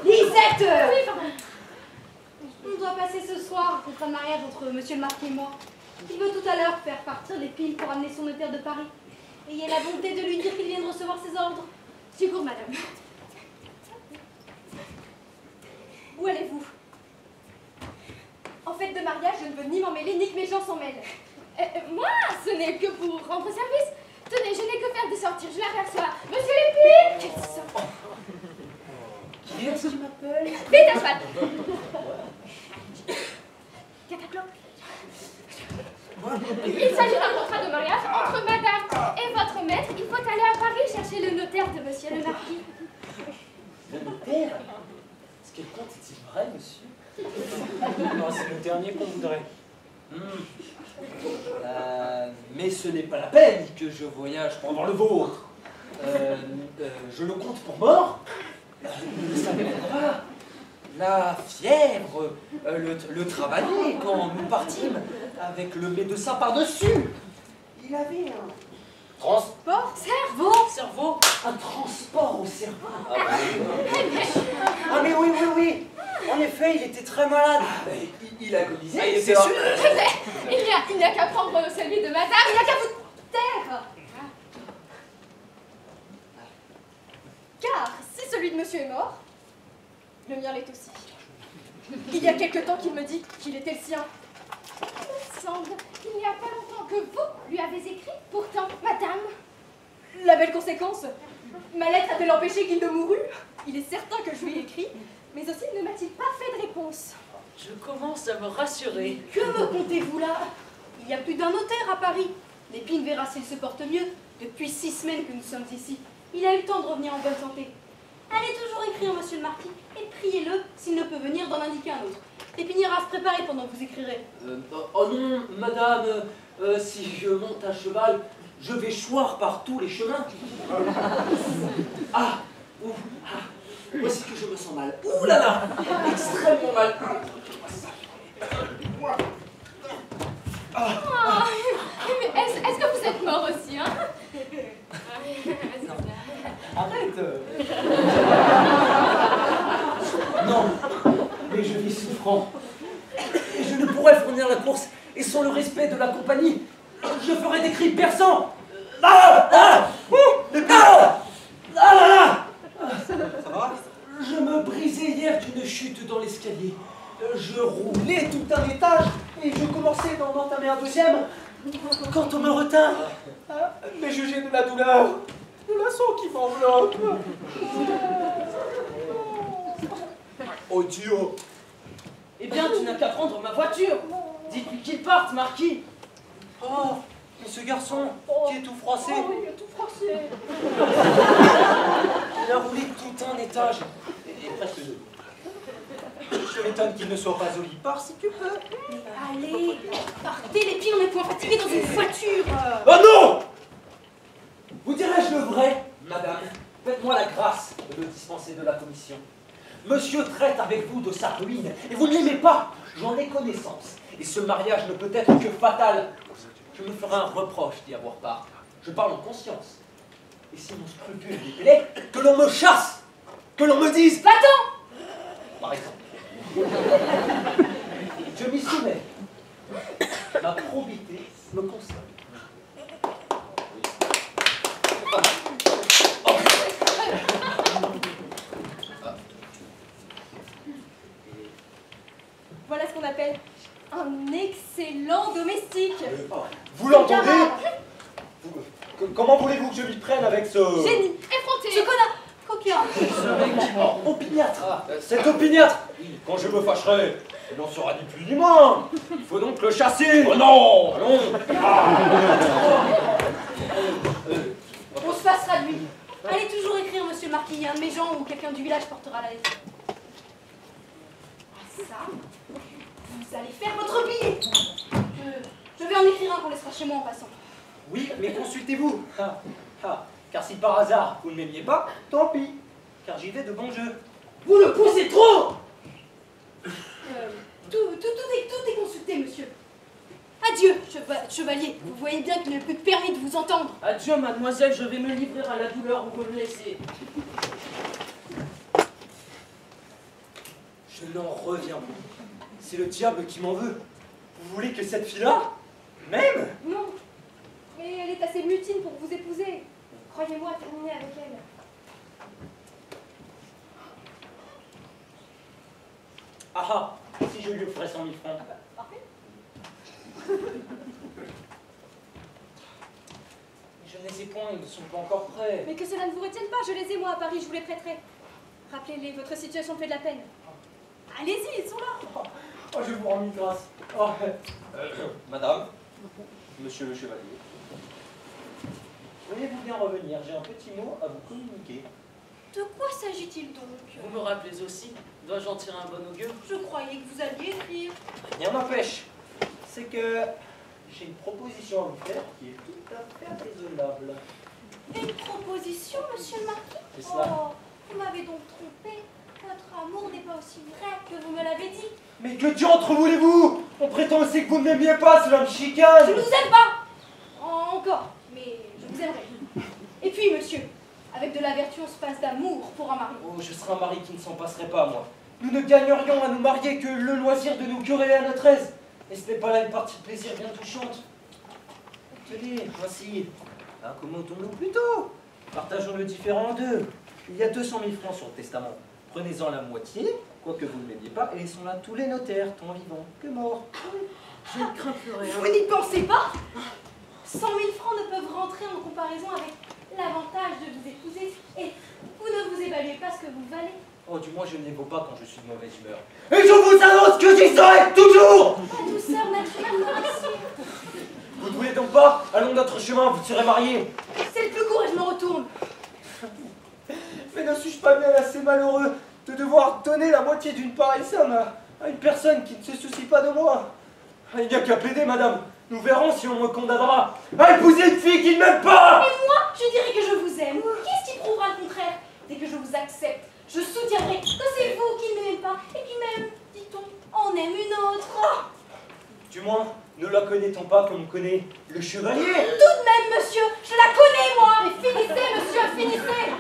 Lisette! Oui, pardon. On doit passer ce soir un contrat de mariage entre monsieur le marquis et moi. Il veut tout à l'heure faire partir les piles pour amener son notaire de Paris. Ayez la bonté de lui dire qu'il vient de recevoir ses ordres. Du cours, madame. de mariage, je ne veux ni m'en mêler, ni que mes gens s'en mêlent. Moi, ce n'est que pour rendre service. Tenez, je n'ai que faire de sortir, je l'aperçois. Monsieur Lépine! Quelle sorte! Qui est-ce qui m'appelle? Vite, à cheval! Cataclop! Il s'agit d'un contrat de mariage entre madame et votre maître. Il faut aller à Paris chercher le notaire de monsieur le marquis. Le notaire? Est-ce qu'elle compte est-il vrai, monsieur? Non, c'est le dernier qu'on voudrait. Mais ce n'est pas la peine que je voyage pendant le vôtre. Je le compte pour mort. Vous ne savez pas. La fièvre le travaillait quand nous partîmes avec le médecin par-dessus. Il avait un Transport, cerveau. Cerveau. un transport au cerveau. Ah mais oui. En effet, il était très malade. Il agonisait. Ah, il c'est était ça. sûr. Il n'y a qu'à prendre celui de madame, il n'y a qu'à vous taire. Car si celui de monsieur est mort, le mien l'est aussi. Il y a quelque temps qu'il me dit qu'il était le sien. Il me semble qu'il n'y a pas longtemps que vous lui avez écrit. Pourtant, madame, la belle conséquence, ma lettre a-t-elle empêché qu'il ne mourût? Il est certain que je lui ai écrit, mais aussi ne m'a-t-il pas fait de réponse. Je commence à me rassurer. Que me contez-vous là? Il y a plus d'un notaire à Paris. Lépine verra s'il se porte mieux. Depuis 6 semaines que nous sommes ici. Il a eu le temps de revenir en bonne santé. Allez toujours écrire, monsieur le marquis, et priez-le, s'il ne peut venir, d'en indiquer un autre. Lépine ira se préparer pendant que vous écrirez. Oh non, madame, si je monte à cheval, je vais choir par tous les chemins. Voici que je me sens mal. Ouh là là, extrêmement mal. Mais est-ce que vous êtes mort aussi, hein? Arrête. Non, mais je vis souffrant. Et je ne pourrais fournir la course, et sans le respect de la compagnie, je ferais des cris perçants. Ça va? Je me brisais hier d'une chute dans l'escalier. Je roulais tout un étage, et je commençais d'en entamer un deuxième, quand on me retint. Mais jugez de la douleur, de la sang qui m'enveloppe. Oh Dieu! Eh bien, tu n'as qu'à prendre ma voiture. Dites-lui qu'il parte, marquis. Oh, mais ce garçon qui est tout froissé, il est tout froissé. il a roulé tout un étage. Et presque deux. Je m'étonne qu'il ne soit pas au lit. Pars si tu peux. Allez, partez, Lépine, on est point fatigué dans une voiture. Oh non! Vous dirais-je le vrai, madame? Faites-moi la grâce de me dispenser de la commission. Monsieur traite avec vous de sa ruine, et vous ne l'aimez pas. J'en ai connaissance. Et ce mariage ne peut être que fatal. Je me ferai un reproche d'y avoir part. Je parle en conscience. Et si mon scrupule est dépelé, que l'on me chasse, que l'on me dise Va-t'en! par exemple. Je m'y soumets. Ma probité me console. Voilà ce qu'on appelle un excellent domestique. Vous l'entendez? Comment voulez-vous que je m'y prenne avec ce... Génie, Effronté. ce connard, coquin. Ce mec opiniâtre. Cet opiniâtre? Quand je me fâcherai, il n'en sera ni plus ni moins. Il faut donc le chasser. Oh non! Allons. On se passera de lui. Allez toujours écrire, monsieur le marquis. Un de mes gens ou quelqu'un du village portera la lettre. Ah, ça, vous allez faire votre billet. Je vais en écrire un qu'on laissera chez moi en passant. Oui, mais consultez-vous. Car si par hasard vous ne m'aimiez pas, tant pis. Car j'y vais de bon jeu. Vous le poussez trop. Tout est consulté, monsieur. Adieu, chevalier. Vous voyez bien qu'il n'est plus permis de vous entendre. Adieu, mademoiselle, je vais me livrer à la douleur, vous me laissez. Je n'en reviens pas. C'est le diable qui m'en veut. Vous voulez que cette fille-là, même? Non, mais elle est assez mutine pour vous épouser. Croyez-moi, terminez avec elle. Ah, si je lui offrais 100 000 francs. Parfait. Je ne les ai point, ils ne sont pas encore prêts. Mais que cela ne vous retienne pas, je les ai moi à Paris, je vous les prêterai. Rappelez-les, votre situation fait de la peine. Allez-y, ils sont là. Oh, je vous rends mille grâce. Oh, madame, monsieur le chevalier, veuillez-vous bien revenir, j'ai un petit mot à vous communiquer. De quoi s'agit-il donc? Vous me rappelez aussi? Dois-je en tirer un bon augure? Je croyais que vous alliez écrire. Rien n'empêche. C'est que j'ai une proposition à vous faire qui est tout à fait raisonnable. Une proposition, monsieur le marquis? C'est cela. Oh, vous m'avez donc trompé. Votre amour n'est pas aussi vrai que vous me l'avez dit. Mais que diantre voulez-vous? On prétend aussi que vous ne m'aimiez pas, cela me chicane. Je ne vous aime pas. Encore, mais je vous aimerai. Et puis, monsieur, avec de la vertu, on se passe d'amour pour un mari. Oh, je serais un mari qui ne s'en passerait pas, moi. Nous ne gagnerions à nous marier que le loisir de nous quereller à notre aise. Et ce n'est pas là une partie de plaisir bien touchante. Tenez, voici. Accommodons-nous plutôt. Partageons le différent en deux. Il y a 200 000 francs sur le testament. Prenez-en la moitié, quoique vous ne m'aimiez pas, et laissons là tous les notaires, tant vivants que morts. Je ne crains plus rien. Vous n'y pensez pas? 100 000 francs ne peuvent rentrer en comparaison avec l'avantage de vous épouser. Et vous ne vous évaluez pas ce que vous valez. Oh, du moins, je ne les vaux pas quand je suis de mauvaise humeur. Et je vous annonce que j'y serai toujours. La douceur naturelle me rassure. Vous ne voulez donc pas? Allons notre chemin, vous serez mariés. C'est le plus court et je me retourne. Mais ne suis-je pas bien assez malheureux de devoir donner la moitié d'une pareille somme à une personne qui ne se soucie pas de moi? Il n'y a qu'à plaider, madame. Nous verrons si on me condamnera à épouser une fille qui ne m'aime pas. Et moi, je dirais que je vous aime. Qui est-ce qui prouvera le contraire? Dès que je vous accepte, je soutiendrai que c'est vous qui ne m'aimez pas. Et puis même, dit-on, en aime une autre. Du moins, ne la connaît-on pas comme on connaît le chevalier? Tout de même, monsieur, je la connais, moi. Mais finissez, monsieur, finissez.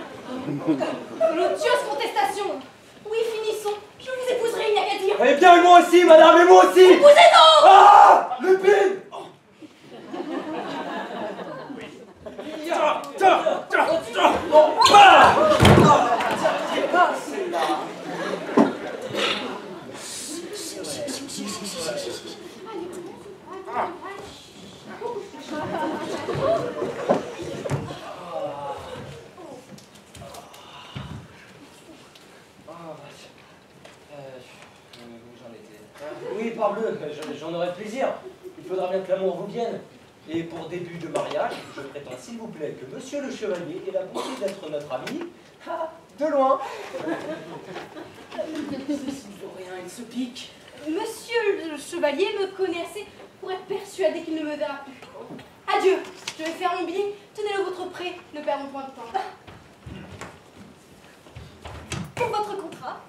L'odieuse contestation. Oui, finissons. Je vous épouserai, il n'y a qu'à dire. Eh bien, et moi aussi, madame, et moi aussi. Épousez-donc. Ah, le pin. Oui, parbleu, j'en aurai plaisir. Il faudra bien que l'amour vous vienne. Et pour début de mariage, je prétends s'il vous plaît que monsieur le chevalier ait la bonté d'être notre ami. Ah, de loin. Il ne vaut rien, il se pique. Monsieur le chevalier me connaît assez pour être persuadé qu'il ne me verra plus. Adieu, je vais faire mon billet. Tenez-le votre prêt, ne perdons point de temps. Pour votre contrat,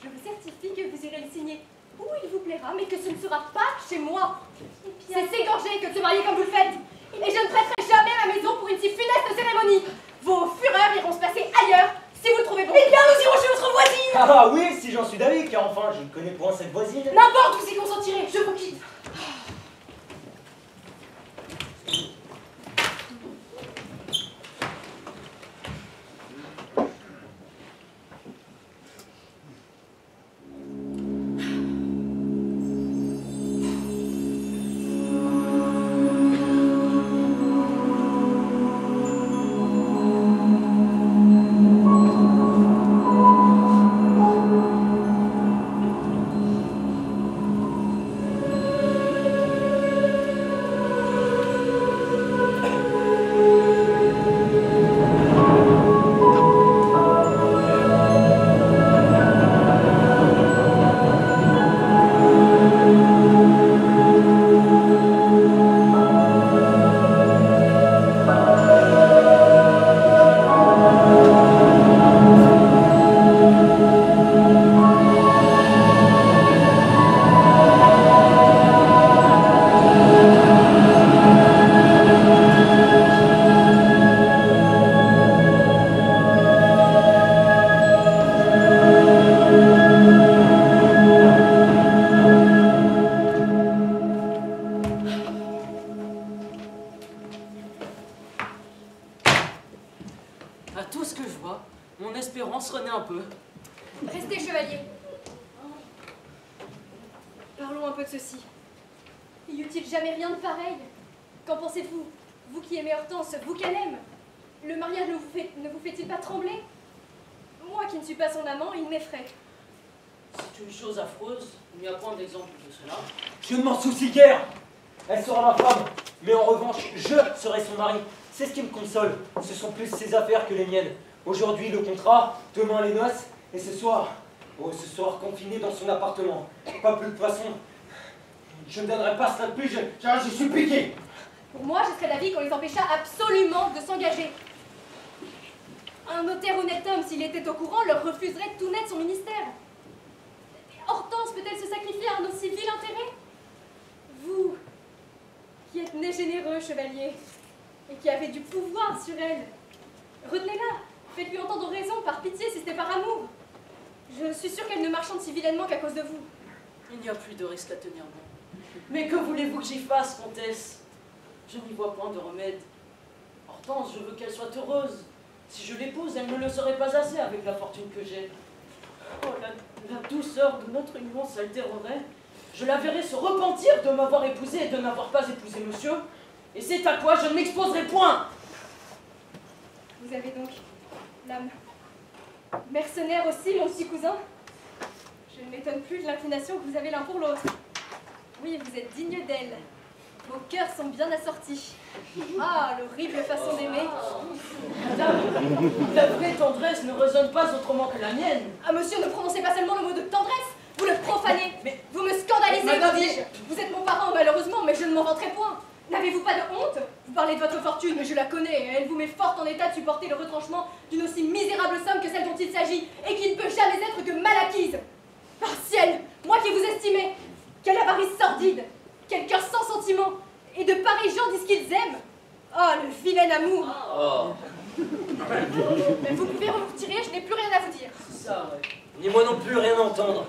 je vous certifie que vous irez le signer où il vous plaira, mais que ce ne sera pas chez moi. C'est s'égorger que de se marier comme vous le faites. Et je ne prêterai jamais ma maison pour une si funeste cérémonie. Vos fureurs iront se passer ailleurs si vous le trouvez bon. Eh bien, nous irons chez votre voisine. Ah oui, si j'en suis d'avis, car enfin, je ne connais point cette voisine. N'importe, vous y consentirez, je vous quitte. À tout ce que je vois, mon espérance renaît un peu. Restez, chevalier. Parlons un peu de ceci. Y eut-il jamais rien de pareil? Qu'en pensez-vous? Vous qui aimez Hortense, vous qu'elle aime? Le mariage ne vous fait-il pas trembler? Moi qui ne suis pas son amant, il m'effraie. C'est une chose affreuse, il n'y a point d'exemple de cela. Je ne m'en soucie guère. Elle sera ma femme, mais en revanche, je serai son mari. C'est ce qui me console. Ce sont plus ses affaires que les miennes. Aujourd'hui, le contrat, demain les noces, et ce soir, confiné dans son appartement. Pas plus de façon. Je ne donnerai pas cela de plus, je suis piqué. Pour moi, je serais d'avis qu'on les empêcha absolument de s'engager. Un notaire honnête homme, s'il était au courant, leur refuserait tout net son ministère. Hortense peut-elle se sacrifier à un aussi vil intérêt? Vous, qui êtes né généreux, chevalier, et qui avez du pouvoir sur elle, retenez-la, faites-lui entendre raison, par pitié, si c'était par amour. Je suis sûre qu'elle ne marchande si vilainement qu'à cause de vous. Il n'y a plus de risque à tenir bon. Mais que voulez-vous que j'y fasse, comtesse? Je n'y vois point de remède. Hortense, je veux qu'elle soit heureuse. Si je l'épouse, elle ne le serait pas assez avec la fortune que j'ai. Oh, la douceur de notre union s'altérerait. Je la verrais se repentir de m'avoir épousé et de n'avoir pas épousé monsieur. Et c'est à quoi je ne m'exposerai point. Vous avez donc l'âme mercenaire aussi, mon petit cousin? Je ne m'étonne plus de l'inclination que vous avez l'un pour l'autre. Oui, vous êtes digne d'elle. Vos cœurs sont bien assortis. Ah, l'horrible façon d'aimer. Madame, la vraie tendresse ne résonne pas autrement que la mienne. Ah, monsieur, ne prononcez pas seulement le mot de tendresse. Vous le profanez. Mais vous me scandalisez, madame, vous dis-je. Vous êtes mon parent, malheureusement, mais je ne m'en vanterai point. N'avez-vous pas de honte? Vous parlez de votre fortune, mais je la connais, et elle vous met fort en état de supporter le retranchement d'une aussi misérable somme que celle dont il s'agit, et qui ne peut jamais être que mal acquise. Par ciel, moi qui vous estimais, quelle avarice sordide, quel cœur sans sentiment, et de pareils gens disent qu'ils aiment. Oh, le vilain amour. Oh. Mais vous pouvez vous retirer, je n'ai plus rien à vous dire. c'est ça, ouais. Ni moi non plus, rien à entendre.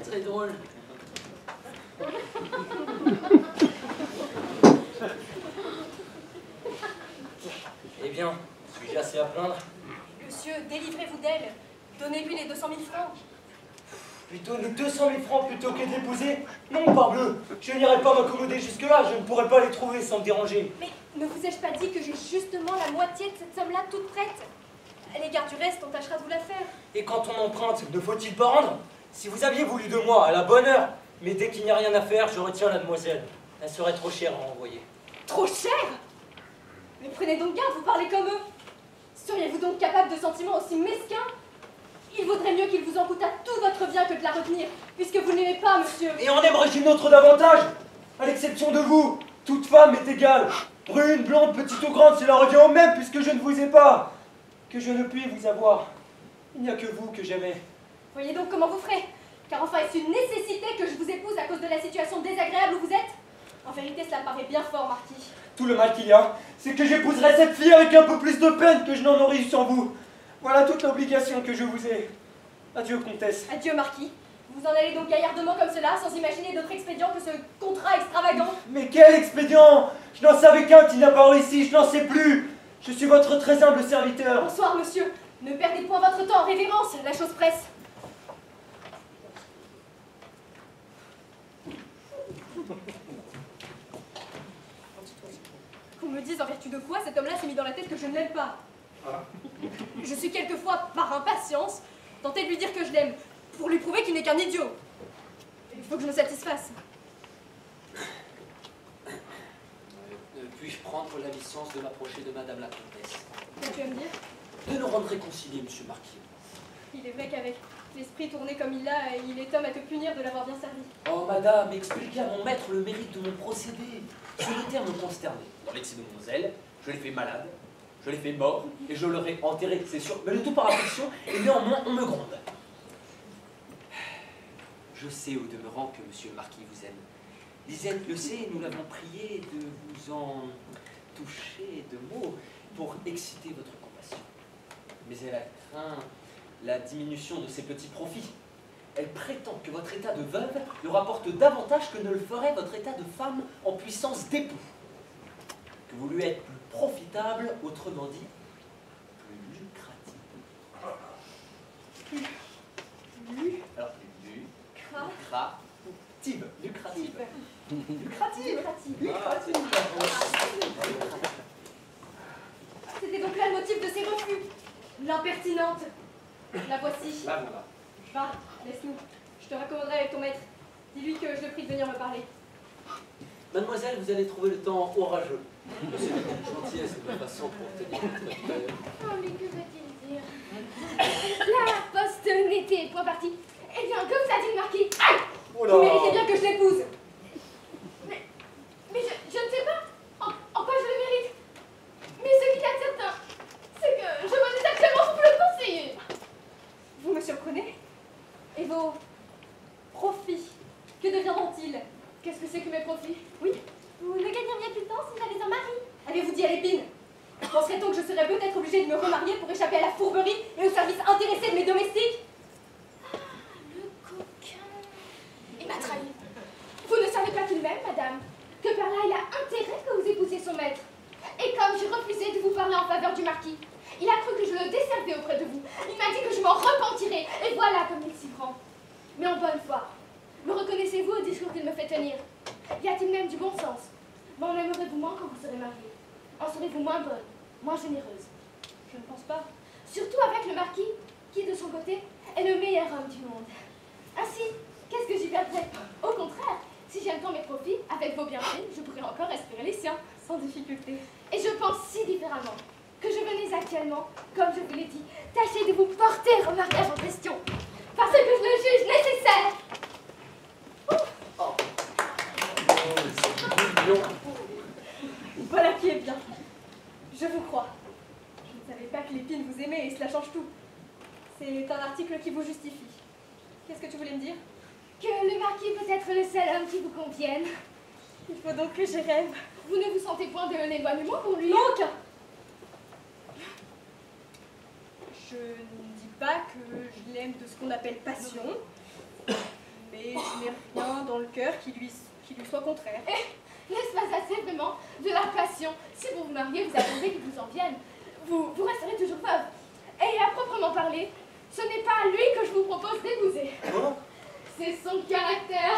Très drôle. Eh bien, suis-je assez à plaindre? Monsieur, délivrez-vous d'elle. Donnez-lui les 200 000 francs. Plutôt les 200 000 francs plutôt que d'épouser? Non, parbleu, je n'irai pas m'accommoder jusque-là, je ne pourrais pas les trouver sans me déranger. Mais ne vous ai-je pas dit que j'ai justement la moitié de cette somme-là toute prête? À l'égard du reste, on tâchera de vous la faire. Et quand on emprunte, ne faut-il pas rendre? Si vous aviez voulu de moi, à la bonne heure, mais dès qu'il n'y a rien à faire, je retiens la demoiselle. Elle serait trop chère à renvoyer. Trop cher? Mais prenez donc garde, vous parlez comme eux. Seriez-vous donc capable de sentiments aussi mesquins? Il vaudrait mieux qu'il vous en coûtât tout votre bien que de la retenir, puisque vous n'aimez pas, monsieur. Et en aimerais-je une autre davantage? À l'exception de vous, toute femme est égale. Brune, blonde, petite ou grande, cela revient au même, puisque je ne vous ai pas. Que je ne puis vous avoir. Il n'y a que vous que j'aimais. Voyez donc comment vous ferez. Car enfin, est-ce une nécessité que je vous épouse à cause de la situation désagréable où vous êtes? En vérité, cela me paraît bien fort, Marquis. Tout le mal qu'il y a, c'est que j'épouserai cette fille avec un peu plus de peine que je n'en aurais eu sans vous. Voilà toute l'obligation que je vous ai. Adieu, comtesse. Adieu, Marquis. Vous en allez donc gaillardement comme cela, sans imaginer d'autre expédient que ce contrat extravagant? Mais quel expédient! Je n'en savais qu'un qui n'apparaît ici, je n'en sais plus. Je suis votre très humble serviteur. Bonsoir, monsieur. Ne perdez point votre temps en révérence, la chose presse. en vertu de quoi cet homme-là s'est mis dans la tête que je ne l'aime pas. Je suis quelquefois, par impatience, tentée de lui dire que je l'aime, pour lui prouver qu'il n'est qu'un idiot. Il faut que je me satisfasse. Puis-je prendre la licence de m'approcher de Madame la Comtesse? Qu'as-tu à me dire? De nous rendre réconciliés, Monsieur le Marquis. Il est vrai qu'avec l'esprit tourné comme il l'a, il est homme à te punir de l'avoir bien servi. Oh, Madame, expliquez à mon maître le mérite de mon procédé. Ce terme me consterné. Dans l'excès de mon zèle, je l'ai fait malade, je l'ai fait mort, et je l'aurais enterré, c'est sûr, mais le tout par affection, et néanmoins on me gronde. Je sais au demeurant que Monsieur le Marquis vous aime. Lisette le sait, nous l'avons prié de vous en toucher de mots pour exciter votre compassion. Mais elle a craint la diminution de ses petits profits. Elle prétend que votre état de veuve lui rapporte davantage que ne le ferait votre état de femme en puissance d'époux. Que vous lui êtes plus profitable, autrement dit, plus lucrative. Alors, lucrative. C'était donc là le motif de ses refus. L'impertinente. La voici. Là, voilà. Va, laisse-nous. Je te raccommoderai avec ton maître. Dis-lui que je le prie de venir me parler. Mademoiselle, vous allez trouver le temps orageux. C'est une gentillesse de ma façon pour obtenir votre faveur. Oh, mais que va-t-il dire? La poste n'était point partie. Eh bien, comme ça dit le marquis, Vous méritez bien que je l'épouse. mais je ne sais pas en quoi je le mérite. Mais ce qu'il y a de certain, c'est que je me désactuellement pour le conseiller. Vous me surprenez? Et vos profits, que deviendront-ils? Qu'est-ce que c'est que mes profits? Oui, Vous ne gagneriez plus de temps si j'avais un mari. avez-vous dit à l'épine? Penserait-on que je serais peut-être obligée de me remarier pour échapper à la fourberie et au service intéressé de mes domestiques? Le coquin. Il m'a trahi. Vous ne savez pas tout de même, madame, que par là il a intérêt que vous épousiez son maître. Et comme j'ai refusé de vous parler en faveur du marquis, il a cru que je le desservais auprès de vous. Il m'a dit que je m'en repentirais. Et voilà comme il s'y prend. Mais en bonne foi, me reconnaissez-vous au discours qu'il me fait tenir? Y a-t-il même du bon sens? M'en aimerez-vous moins quand vous serez mariée? En serez-vous moins bonne, moins généreuse? Je ne pense pas. Surtout avec le marquis, qui de son côté est le meilleur homme du monde. Ainsi, qu'est-ce que j'y perdrais? Au contraire, si j'aime tant mes profits, avec vos bienfaits, je pourrais encore espérer les siens. Sans difficulté. Et je pense si différemment que je venais actuellement, comme je vous l'ai dit, tâcher de vous porter au mariage en question, parce que je le juge nécessaire. Voilà qui est bien. Je vous crois. Je ne savais pas que l'épine vous aimait et cela change tout. C'est un article qui vous justifie. Qu'est-ce que tu voulais me dire? Que le marquis peut être le seul homme qui vous convienne. Il faut donc que je rêve. Vous ne vous sentez point de l'éloignement pour lui? Donc, je ne dis pas que je l'aime de ce qu'on appelle passion, mais je n'ai rien dans le cœur qui lui soit contraire. N'est-ce pas assez vraiment de la passion? Si vous vous mariez, vous attendez qu'il vous en vienne. Vous resterez toujours veuve. Et à proprement parler, ce n'est pas lui que je vous propose d'épouser. C'est son caractère.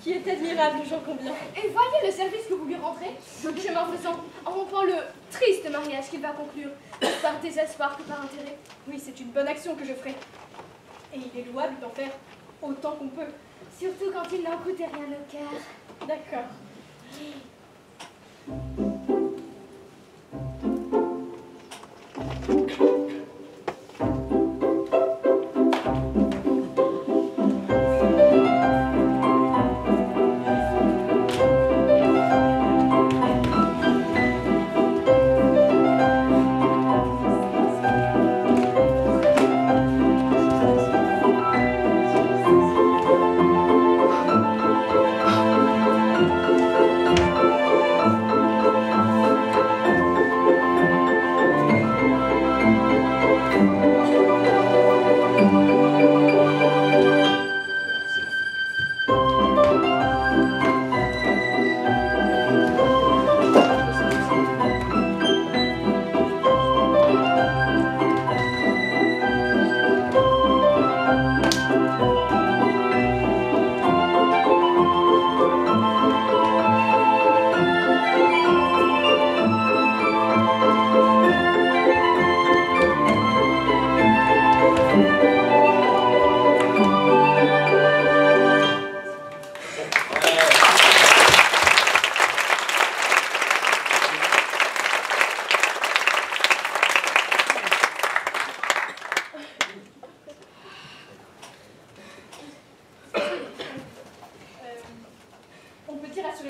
Qui est admirable, j'en conviens. Et voyez le service que vous lui rendrez, chemin faisant, en rompant le triste mariage qu'il va conclure, par désespoir que par intérêt. Oui, c'est une bonne action que je ferai. Et il est louable d'en faire autant qu'on peut. Surtout quand il n'en coûte rien au cœur. D'accord.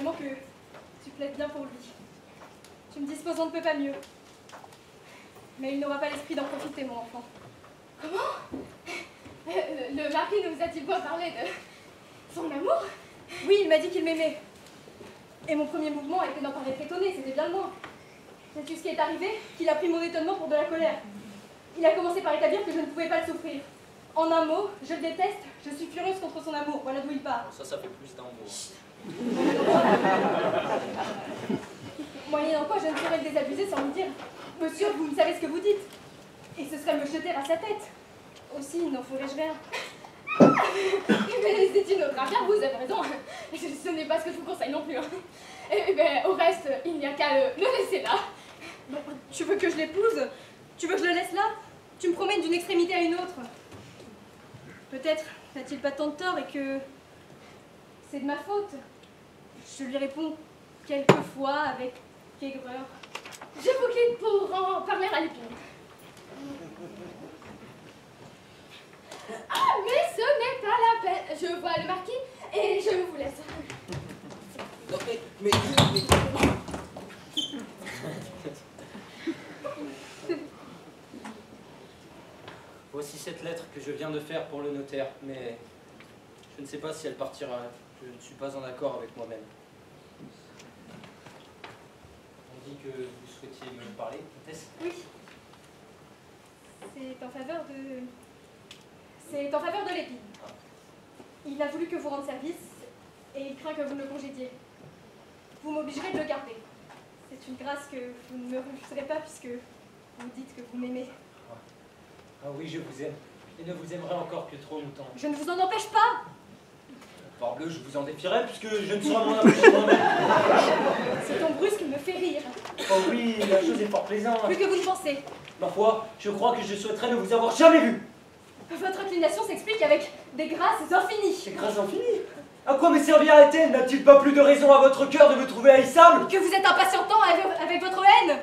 vraiment que tu plaides bien pour lui. Tu me disposes, on ne peut pas mieux. Mais il n'aura pas l'esprit d'en profiter, mon enfant. Comment Le marquis ne vous a-t-il pas parlé de son amour? Oui, il m'a dit qu'il m'aimait. Et mon premier mouvement a été d'en paraître étonné, c'était bien le moins. Sais-tu ce qui est arrivé? Qu'il a pris mon étonnement pour de la colère. Il a commencé par établir que je ne pouvais pas le souffrir. En un mot, je le déteste, je suis furieuse contre son amour, voilà d'où il part. Ça fait plus d'un mot. Moyennant quoi, je ne saurais le désabusé sans lui dire « Monsieur, vous ne savez ce que vous dites !» Et ce serait me jeter à sa tête. Aussi, n'en ferais-je rien. Mais c'est une autre affaire, vous avez raison. Ce n'est pas ce que je vous conseille non plus. Et ben, au reste, il n'y a qu'à le laisser là. Bon, tu veux que je l'épouse? Tu veux que je le laisse là? Tu me promènes d'une extrémité à une autre. Peut-être n'a-t-il pas tant de tort et que c'est de ma faute. Je lui réponds quelquefois avec aigreur. Je vous quitte pour en parler à l'épine. Ah, mais ce n'est pas la peine. Je vois le marquis et je vous laisse. Non, mais... Voici cette lettre que je viens de faire pour le notaire, mais je ne sais pas si elle partira. Je ne suis pas en accord avec moi-même. On dit que vous souhaitiez me parler, comtesse? Oui. C'est en faveur de... C'est en faveur de l'épine. Il a voulu que vous rende service et il craint que vous ne le congédiez. Vous m'obligerez de le garder. C'est une grâce que vous ne me refuserez pas puisque vous dites que vous m'aimez. Ah oui, je vous aime. Et ne vous aimerai encore que trop longtemps. Je ne vous en empêche pas. Parbleu, je vous en défierai puisque je ne saurais m'en empêcher moi-même. Ce ton brusque me fait rire. Oh oui, la chose est fort plaisante. Plus que vous ne pensez. Ma foi, je crois que je souhaiterais ne vous avoir jamais vu. Votre inclination s'explique avec des grâces infinies. C'est grâce infinie. À quoi me servira Étienne? N'a-t-il pas plus de raison à votre cœur de me trouver haïssable? Que vous êtes impatientant avec votre haine.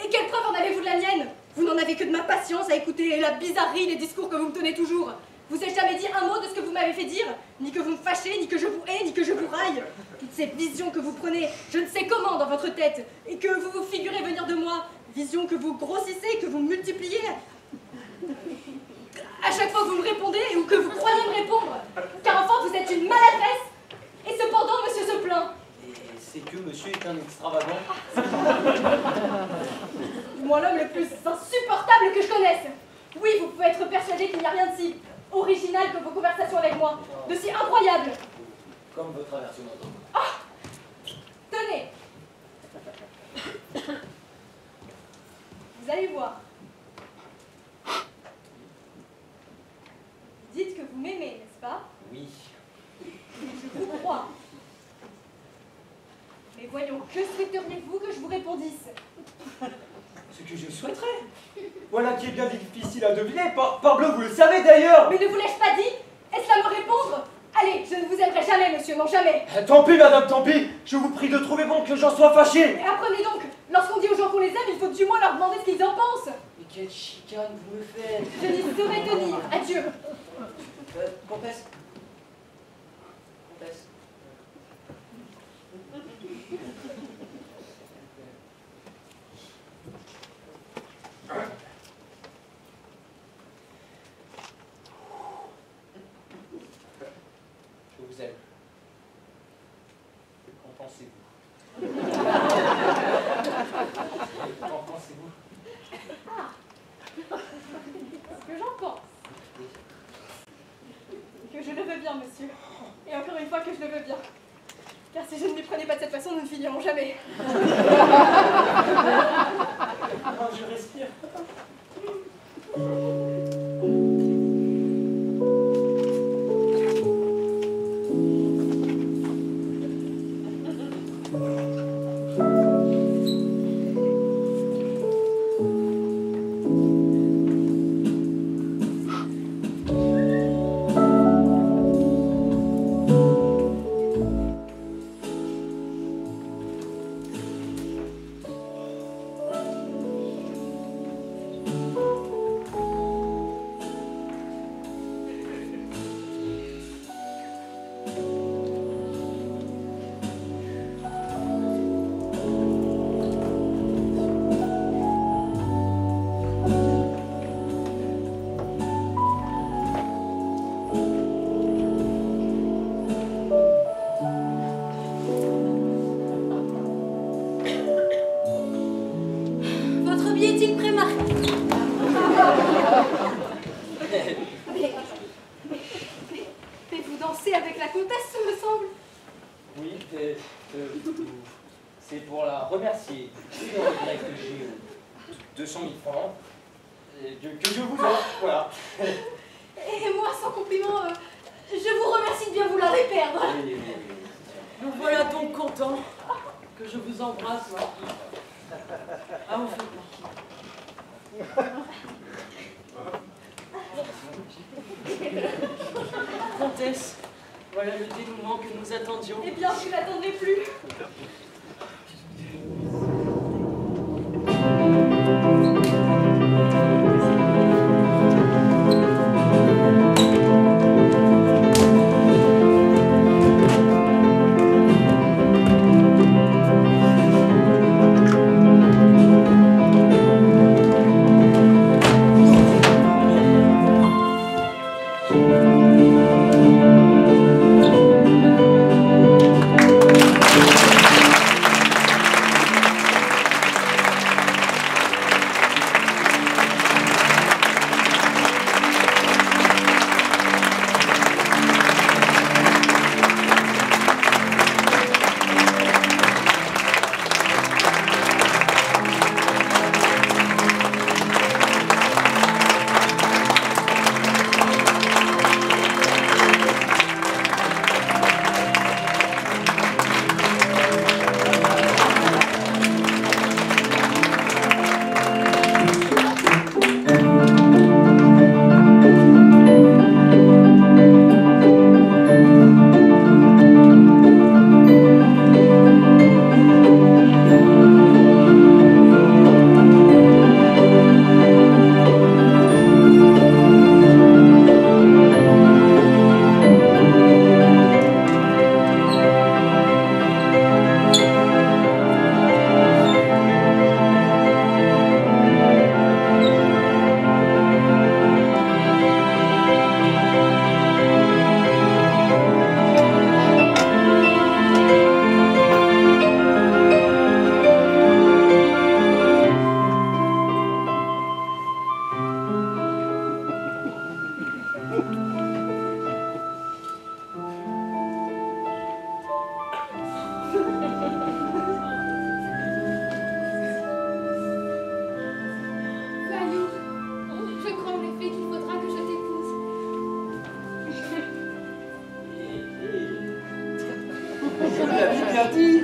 Et quelle preuve en avez-vous de la mienne? Vous n'en avez que de ma patience à écouter la bizarrerie, les discours que vous me tenez toujours. Vous n'avez jamais dit un mot de ce que vous m'avez fait dire, ni que vous me fâchez, ni que je vous hais, ni que je vous raille. Toutes ces visions que vous prenez, je ne sais comment dans votre tête, et que vous vous figurez venir de moi, visions que vous grossissez, que vous multipliez. À chaque fois que vous me répondez, ou que vous croyez me répondre, car enfin vous êtes une maladresse, et cependant monsieur se plaint. Et c'est que monsieur est un extravagant. Moi l'homme le plus insupportable que je connaisse. Oui, vous pouvez être persuadé qu'il n'y a rien de si original que vos conversations avec moi, de si incroyable. Comme votre aversion. Tenez. Vous allez voir. Dites que vous m'aimez, n'est-ce pas? Oui. Je vous crois. Mais voyons, que souhaiteriez-vous que je vous répondisse? Ce que je souhaiterais. Voilà qui est bien difficile à deviner. Parbleu, vous le savez d'ailleurs. Mais ne vous l'ai-je pas dit? Est-ce à me répondre? Allez, je ne vous aimerai jamais, monsieur, non jamais. Tant pis, madame, tant pis. Je vous prie de trouver bon que j'en sois fâché. Et apprenez donc, lorsqu'on dit aux gens qu'on les aime, il faut du moins leur demander ce qu'ils en pensent. Mais quelle chicane vous me faites! Je n'y saurais tenir. Adieu. Comtesse? Comtesse? Je vous aime. Qu'en pensez-vous? Qu'en pensez-vous? Ce que j'en pense. Que je le veux bien, monsieur. Et encore une fois que je le veux bien. Car si je ne m'y prenais pas de cette façon, nous ne finirons jamais. Ah, je respire. C'est avec la comtesse, me semble. Oui, c'est pour la remercier. Je regrette que j'ai 200 000 francs que je vous offre, voilà. Et moi, sans compliment, je vous remercie de bien vouloir les perdre. Oui. Nous voilà donc contents que je vous embrasse, Marquis. Ah, au fait, Marquis. Comtesse, voilà le dénouement que nous attendions. Eh bien, je ne l'attendrai plus. bien dit.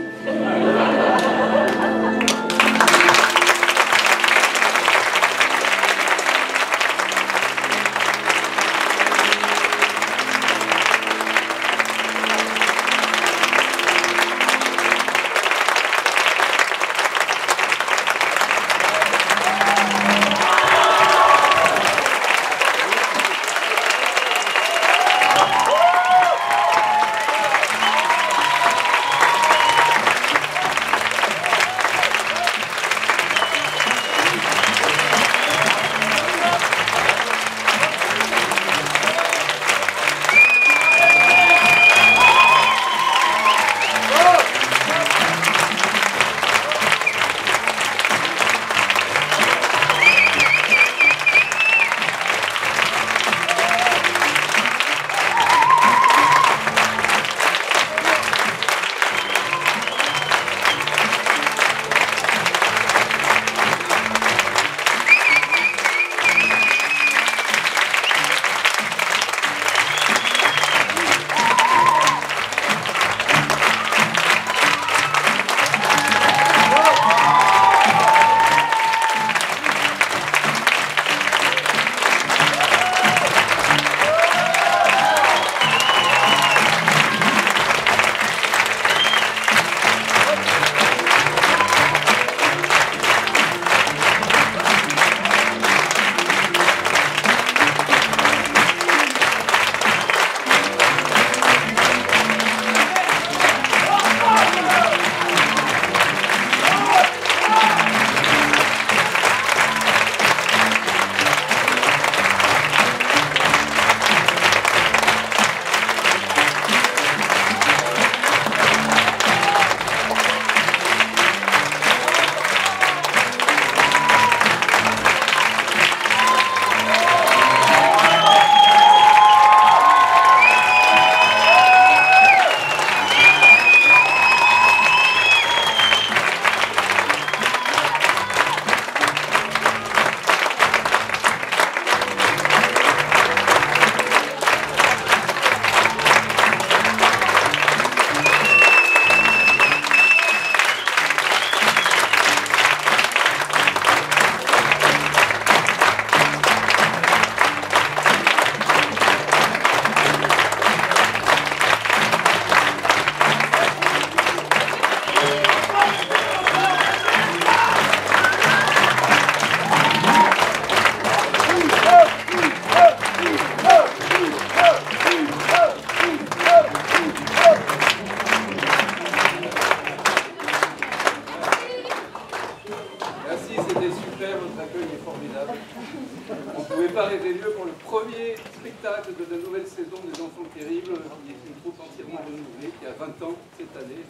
des Enfants Terribles, qui est une troupe entièrement renouvelée, qui a 20 ans cette année.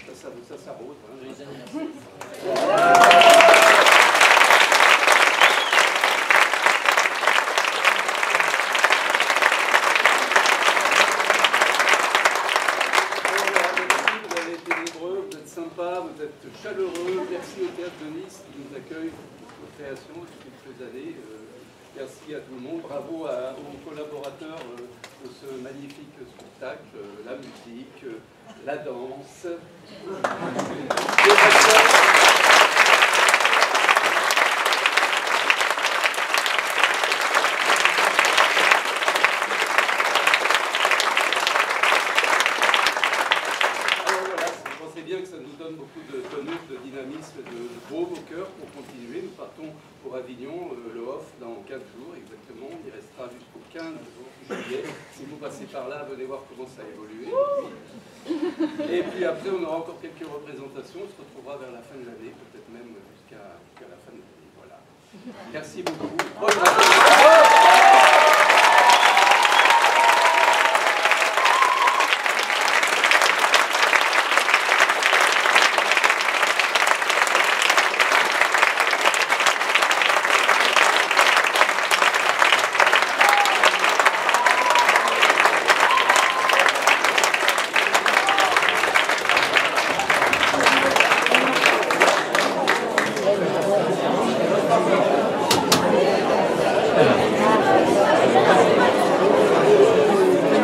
Donc ça s'arrose. Hein. Les anniversaires. Vous avez été nombreux, vous êtes sympas, vous êtes chaleureux. Merci au Théâtre de Nice qui nous accueille pour nos créations depuis quelques années. Merci à tout le monde. Bravo aux collaborateurs de ce magnifique spectacle, la musique, la danse. Bien que ça nous donne beaucoup de tonus, de dynamisme, de baume au cœur pour continuer. Nous partons pour Avignon, le off, dans 15 jours exactement. On y restera jusqu'au 15 juillet. Si vous passez par là, venez voir comment ça a évolué. Et puis après, on aura encore quelques représentations. On se retrouvera vers la fin de l'année, peut-être même jusqu'à la fin de l'année. Voilà. Merci beaucoup.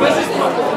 Vas-y,